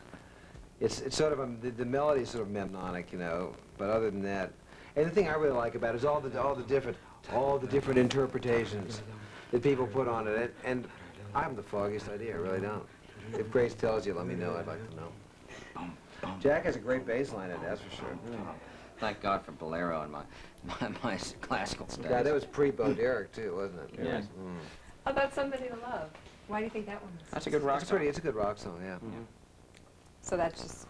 Speaker 4: It's sort of the melody is sort of mnemonic, you know. But other than that, and the thing I really like about it is all the different interpretations that people put on it. And I have the foggiest idea. I really don't. If Grace tells you, let me know. I'd like to know. Jack has a great bass line in it, that's for sure.
Speaker 6: Thank God for Bolero and my classical studies.
Speaker 4: Yeah, that was pre-Bo Derek too, wasn't it?
Speaker 6: Yes.
Speaker 1: How about Somebody to Love? Why do you think that one was?
Speaker 6: That's a good rock song.
Speaker 4: It's a good rock song, yeah.
Speaker 1: So that's just.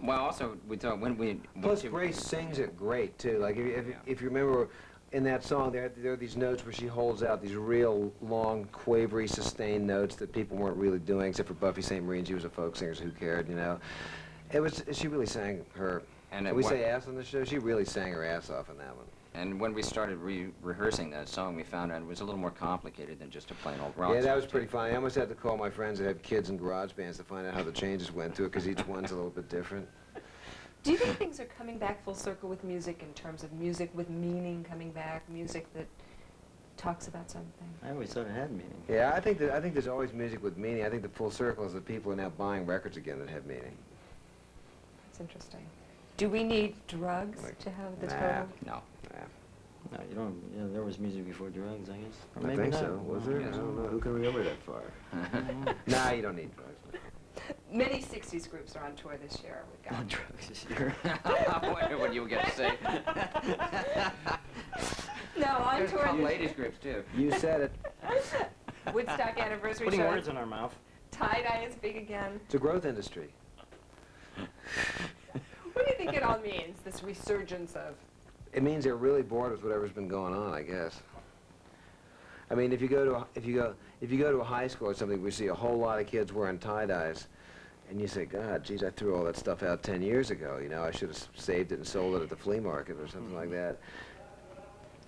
Speaker 6: Well, also, we thought when we...
Speaker 4: Plus, Grace sings it great too. Like if you remember, in that song, there are these notes where she holds out these real long, quavery, sustained notes that people weren't really doing, except for Buffy St. Marie, and she was a folk singer, so who cared, you know? She really sang her.
Speaker 6: And
Speaker 4: Can we say ass on the show? She really sang her ass off in that one.
Speaker 6: And when we started rehearsing that song, we found out it was a little more complicated than just a plain old rock
Speaker 4: Yeah, that
Speaker 6: song,
Speaker 4: was
Speaker 6: too.
Speaker 4: pretty funny. I almost had to call my friends that have kids in garage bands to find out how the changes went to it, because each one's a little bit different.
Speaker 1: Do you think things are coming back full circle with music in terms of music with meaning coming back, music that talks about something?
Speaker 5: I always thought it had meaning.
Speaker 4: Yeah, I think there's always music with meaning. I think the full circle is that people are now buying records again that have meaning.
Speaker 1: That's interesting. Do we need drugs to have the total?
Speaker 6: No.
Speaker 5: No, you don't. Yeah, there was music before drugs, I guess. Or
Speaker 4: I
Speaker 5: maybe
Speaker 4: think
Speaker 5: not.
Speaker 4: so. Was there? I
Speaker 6: Yes.
Speaker 4: don't know. Who can remember that far? Nah, you don't need drugs.
Speaker 1: Many 60s groups are on tour this year. We've
Speaker 5: On
Speaker 1: got
Speaker 5: drugs this year.
Speaker 6: What do you get to say?
Speaker 1: no on
Speaker 6: There's
Speaker 1: tour.
Speaker 6: some ladies groups too.
Speaker 4: You said it.
Speaker 1: Woodstock anniversary
Speaker 5: Putting
Speaker 1: show.
Speaker 5: words in our mouth.
Speaker 1: Tie-dye is big again.
Speaker 4: It's a growth industry.
Speaker 1: What do you think it all means? This resurgence of.
Speaker 4: It means they're really bored with whatever's been going on, I guess. I mean, if you go to a high school or something, we see a whole lot of kids wearing tie-dyes, and you say, God, geez, I threw all that stuff out 10 years ago. You know, I should have saved it and sold it at the flea market or something like that.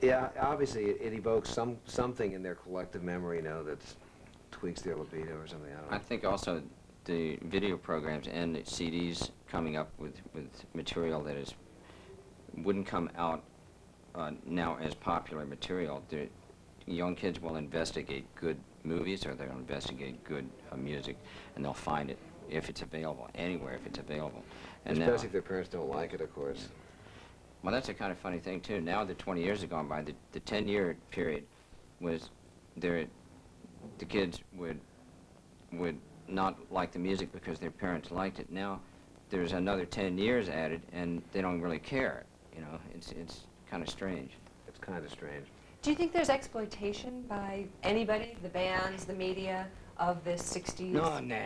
Speaker 4: Yeah, obviously, it evokes something in their collective memory, you know, that tweaks their libido or something. I don't know.
Speaker 6: I think also the video programs and the CDs coming up with material that wouldn't come out now as popular material. The young kids will investigate good movies or they'll investigate good music, and they'll find it if it's available, anywhere if it's available. And
Speaker 4: Especially
Speaker 6: now,
Speaker 4: if their parents don't like it, of course.
Speaker 6: well, that's a kind of funny thing too. Now that 20 years have gone by, the 10-year period was the kids would not like the music because their parents liked it. Now there's another 10 years added, and they don't really care. You know, it's kind of strange.
Speaker 4: It's kind of strange.
Speaker 1: Do you think there's exploitation by anybody, the bands, the media, of this 60s?
Speaker 6: No, nah.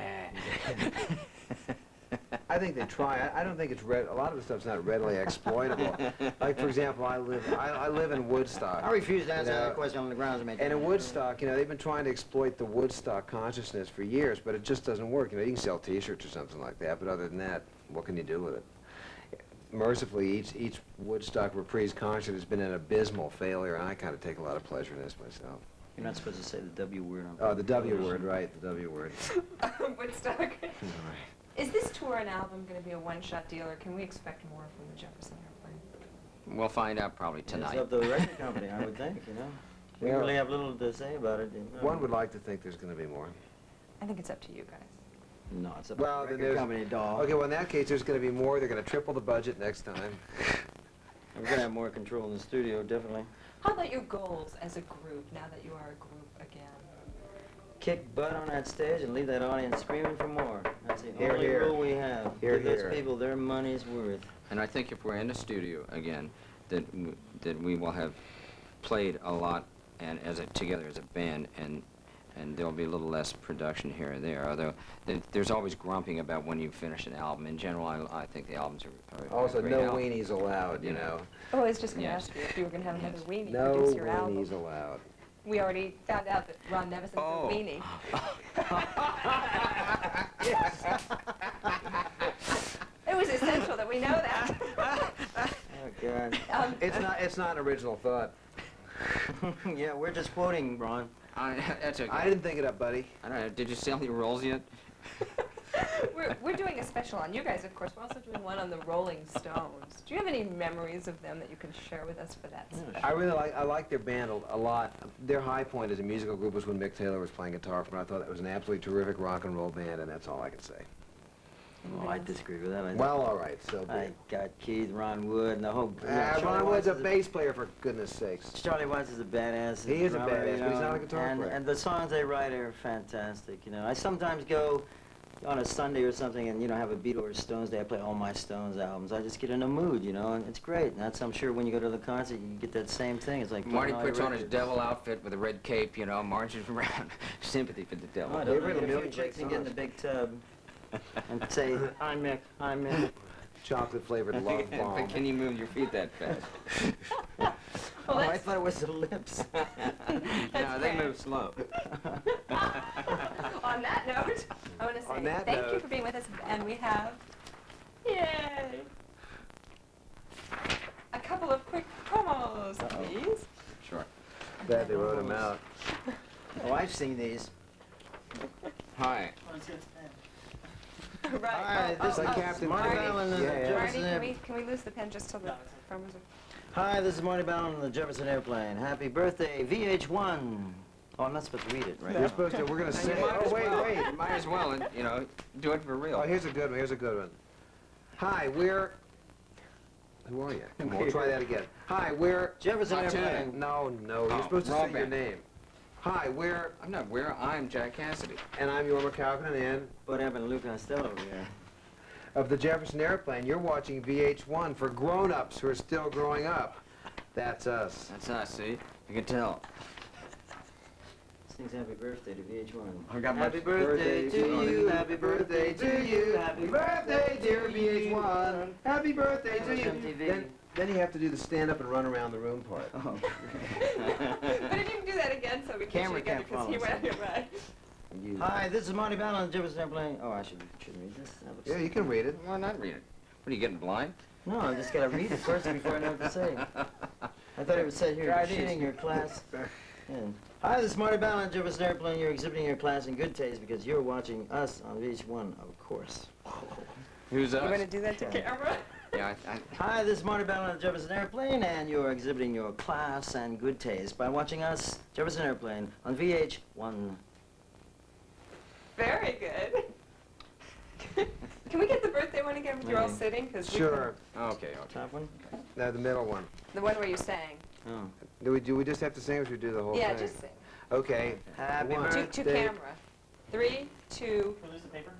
Speaker 4: I think they try. I don't think it's a lot of the stuff's not readily exploitable. Like, for example, I live in Woodstock.
Speaker 5: I refuse to answer
Speaker 4: You know,
Speaker 5: that question on the grounds of making.
Speaker 4: And in Woodstock, you know, they've been trying to exploit the Woodstock consciousness for years, but it just doesn't work. You know, you can sell T-shirts or something like that, but other than that, what can you do with it? Mercifully, each Woodstock Reprise concert has been an abysmal failure, and I kind of take a lot of pleasure in this myself.
Speaker 5: You're not supposed to say the W word.
Speaker 4: Oh, the W word, right, the W word.
Speaker 1: Woodstock. Is this tour and album going to be a one-shot deal, or can we expect more from the Jefferson Airplane?
Speaker 6: We'll find out probably tonight.
Speaker 5: It's up to the record company, I would think, you know. We
Speaker 4: Yeah.
Speaker 5: really have little to say about it. You know.
Speaker 4: One would like to think there's going to be more.
Speaker 1: I think it's up to you guys.
Speaker 5: No, it's up
Speaker 4: Well,
Speaker 5: to
Speaker 4: then
Speaker 5: the record
Speaker 4: there's-
Speaker 5: company, dog.
Speaker 4: Okay, well, in that case, there's going to be more. They're going to triple the budget next time.
Speaker 5: We're going to have more control in the studio, definitely.
Speaker 1: How about your goals as a group, now that you are a group again?
Speaker 5: Kick butt on that stage and leave that audience screaming for more. That's the
Speaker 4: Hear,
Speaker 5: only
Speaker 4: hear.
Speaker 5: rule we have.
Speaker 4: Hear,
Speaker 5: Give those
Speaker 4: hear.
Speaker 5: people their money's worth.
Speaker 6: And I think if we're in the studio again, that we will have played a lot and together as a band, and there'll be a little less production here and there. Although there's always grumping about when you finish an album. In general, I think the albums are
Speaker 4: Also,
Speaker 6: a great
Speaker 4: no
Speaker 6: album.
Speaker 4: weenies allowed, you know.
Speaker 1: Oh, I was just going to
Speaker 6: Yes.
Speaker 1: ask you if you were going to have another weenie
Speaker 4: No
Speaker 1: produce your album.
Speaker 4: weenies allowed.
Speaker 1: We already found out that Ron Nevison's
Speaker 6: Oh.
Speaker 1: a weenie. It was essential that we know that.
Speaker 5: Oh, God.
Speaker 4: It's not an original thought.
Speaker 5: Yeah, we're just quoting, Ron.
Speaker 6: That's okay.
Speaker 4: I didn't think it up, buddy.
Speaker 6: I don't know. Did you sell your rolls yet?
Speaker 1: We're doing a special on you guys, of course. We're also doing one on the Rolling Stones. Do you have any memories of them that you can share with us for that?
Speaker 4: I like their band a lot. Their high point as a musical group was when Mick Taylor was playing guitar for them. I thought that was an absolutely terrific rock and roll band, and that's all I can say.
Speaker 5: Oh, I disagree with that.
Speaker 4: Well, all right, so be
Speaker 5: I
Speaker 4: it.
Speaker 5: got Keith, Ron Wood, and the whole...
Speaker 4: Ron Wood's a bass player, for goodness sakes.
Speaker 5: Charlie Watts is a badass.
Speaker 4: He is a
Speaker 5: drummer,
Speaker 4: badass,
Speaker 5: you
Speaker 4: but he's
Speaker 5: know,
Speaker 4: not a guitar player.
Speaker 5: And the songs they write are fantastic, you know. I sometimes go on a Sunday or something and, you know, have a Beatles or Stones day. I play all my Stones albums. I just get in a mood, you know, and it's great. And that's, I'm sure when you go to the concert, you get that same thing. It's like...
Speaker 6: Marty
Speaker 5: playing all
Speaker 6: puts
Speaker 5: your
Speaker 6: on his
Speaker 5: records.
Speaker 6: devil outfit with a red cape, you know, marches around. Sympathy for the devil.
Speaker 5: Oh, I
Speaker 4: They've
Speaker 5: don't know,
Speaker 4: written
Speaker 5: get
Speaker 4: a
Speaker 5: a few
Speaker 4: million
Speaker 5: chicks
Speaker 4: great
Speaker 5: and get in the
Speaker 4: songs.
Speaker 5: big tub and say, I'm Mick, I'm Mick.
Speaker 4: Chocolate-flavored love bomb.
Speaker 6: But can you move your feet that fast?
Speaker 5: Oh, I thought it was the lips.
Speaker 6: No, they move slow.
Speaker 1: On that note, I want to
Speaker 4: On
Speaker 1: say
Speaker 4: that
Speaker 1: thank you
Speaker 4: note.
Speaker 1: for being with us, and we have, yay, a couple of quick promos, please.
Speaker 6: Sure.
Speaker 4: Glad they wrote him out.
Speaker 5: Oh, I've seen these.
Speaker 6: Hi.
Speaker 1: Right.
Speaker 5: Hi, this
Speaker 4: Like
Speaker 5: is
Speaker 4: Captain
Speaker 5: Marty
Speaker 1: Marty.
Speaker 5: Ballin and the
Speaker 4: Yeah, yeah.
Speaker 1: Marty,
Speaker 5: Jefferson
Speaker 1: can we lose the pen just till the promos are...
Speaker 5: Hi, this is Marty Ballin and the Jefferson Airplane. Happy birthday, VH1. Oh, I'm not supposed to read it, right?
Speaker 4: You're supposed to, we're going to
Speaker 6: And you
Speaker 4: say,
Speaker 6: might as
Speaker 4: oh, wait,
Speaker 6: well.
Speaker 4: wait.
Speaker 6: You might as well, and, you know, do it for real.
Speaker 4: Oh, here's a good one, here's a good one. Hi, we're Who are you? Come on, try that again. Hi, we're...
Speaker 5: Jefferson
Speaker 6: Montana.
Speaker 5: Airplane.
Speaker 4: No, you're
Speaker 6: Oh,
Speaker 4: supposed to
Speaker 6: wrong
Speaker 4: say your
Speaker 6: band.
Speaker 4: name. Hi, we're...
Speaker 6: I'm not where. I'm Jack Cassidy.
Speaker 4: And I'm Jorma and
Speaker 5: What happened to Luke Costello over there?
Speaker 4: of the Jefferson Airplane. You're watching VH1 for grown-ups who are still growing up. That's us.
Speaker 6: That's us, see? You can tell.
Speaker 5: Sings happy birthday to VH1.
Speaker 6: I got
Speaker 5: Happy
Speaker 6: much-
Speaker 5: birthday to you, happy birthday to you,
Speaker 4: Happy birthday, dear VH1. Happy birthday to you.
Speaker 5: MTV.
Speaker 4: Then you have to do the stand-up and run around the room part.
Speaker 5: Oh.
Speaker 1: But if you can do that again, so we can
Speaker 5: Camera
Speaker 1: again
Speaker 5: can't
Speaker 1: because he
Speaker 5: follow,
Speaker 1: went it right.
Speaker 4: You-
Speaker 5: Hi, this is Marty Ballard on the Jefferson Airplane. Oh, I should read this. That looks-
Speaker 4: Yeah, you can read it.
Speaker 6: Why not read it? What, are you getting blind?
Speaker 5: No, I just gotta read it first before I know what to say. I thought it would say here,
Speaker 6: Try
Speaker 5: exhibiting
Speaker 6: these.
Speaker 5: your class. And, hi, this is Marty Ballard on Jefferson Airplane. You're exhibiting your class in good taste because you're watching us on VH1, of course.
Speaker 6: Who's
Speaker 1: You
Speaker 6: us?
Speaker 1: want to do that to camera?
Speaker 6: Yeah,
Speaker 5: Hi, this is Marty Ballard on the Jefferson Airplane, and you're exhibiting your class and good taste by watching us, Jefferson Airplane, on VH1.
Speaker 1: Very good. Can we get the birthday one again when you're all
Speaker 5: Okay.
Speaker 1: sitting? 'Cause we
Speaker 4: Sure.
Speaker 6: okay.
Speaker 5: Top one?
Speaker 4: No, the middle one.
Speaker 1: The one where you sang.
Speaker 5: Oh.
Speaker 4: Do we just have to sing or should we do the whole
Speaker 1: Yeah,
Speaker 4: thing?
Speaker 1: just sing.
Speaker 4: Okay.
Speaker 5: Happy
Speaker 4: One.
Speaker 1: To
Speaker 4: Birthday.
Speaker 1: camera. 3, 2,
Speaker 7: Release the paper?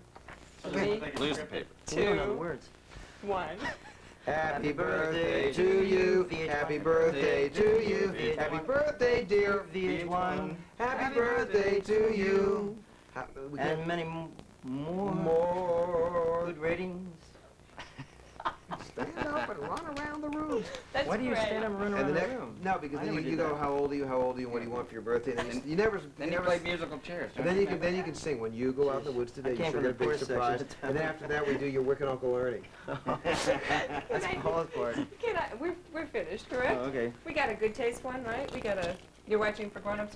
Speaker 1: 3,
Speaker 6: Lose the paper.
Speaker 5: We don't know the
Speaker 1: 2,
Speaker 5: words.
Speaker 1: 1.
Speaker 4: Happy birthday to you. Happy birthday to you. Happy birthday, dear
Speaker 5: VH1.
Speaker 4: Happy birthday to you. We
Speaker 5: And
Speaker 4: can
Speaker 5: many more
Speaker 4: more.
Speaker 5: good ratings.
Speaker 4: Stand up and run around the room.
Speaker 1: That's
Speaker 5: Why do you
Speaker 1: great.
Speaker 5: stand up and run
Speaker 4: And
Speaker 5: around
Speaker 4: the
Speaker 5: the
Speaker 4: next,
Speaker 5: room?
Speaker 4: no, because
Speaker 5: I
Speaker 4: then
Speaker 5: never
Speaker 4: you
Speaker 5: did
Speaker 4: go,
Speaker 5: that.
Speaker 4: how old are you, what do you want for your birthday? And then you never,
Speaker 6: Then you play musical chairs.
Speaker 4: and then you can sing, when you go out in the woods today,
Speaker 5: I
Speaker 4: you
Speaker 5: came
Speaker 4: sure
Speaker 5: from
Speaker 4: get a
Speaker 5: the
Speaker 4: big
Speaker 5: poor section
Speaker 4: surprise.
Speaker 5: of town.
Speaker 4: And then after that, we do your Wicked Uncle Ernie.
Speaker 5: That's Paul's part.
Speaker 1: We're finished, correct?
Speaker 5: Oh, okay.
Speaker 1: We got a good taste one, right? We got a, you're watching for grown-ups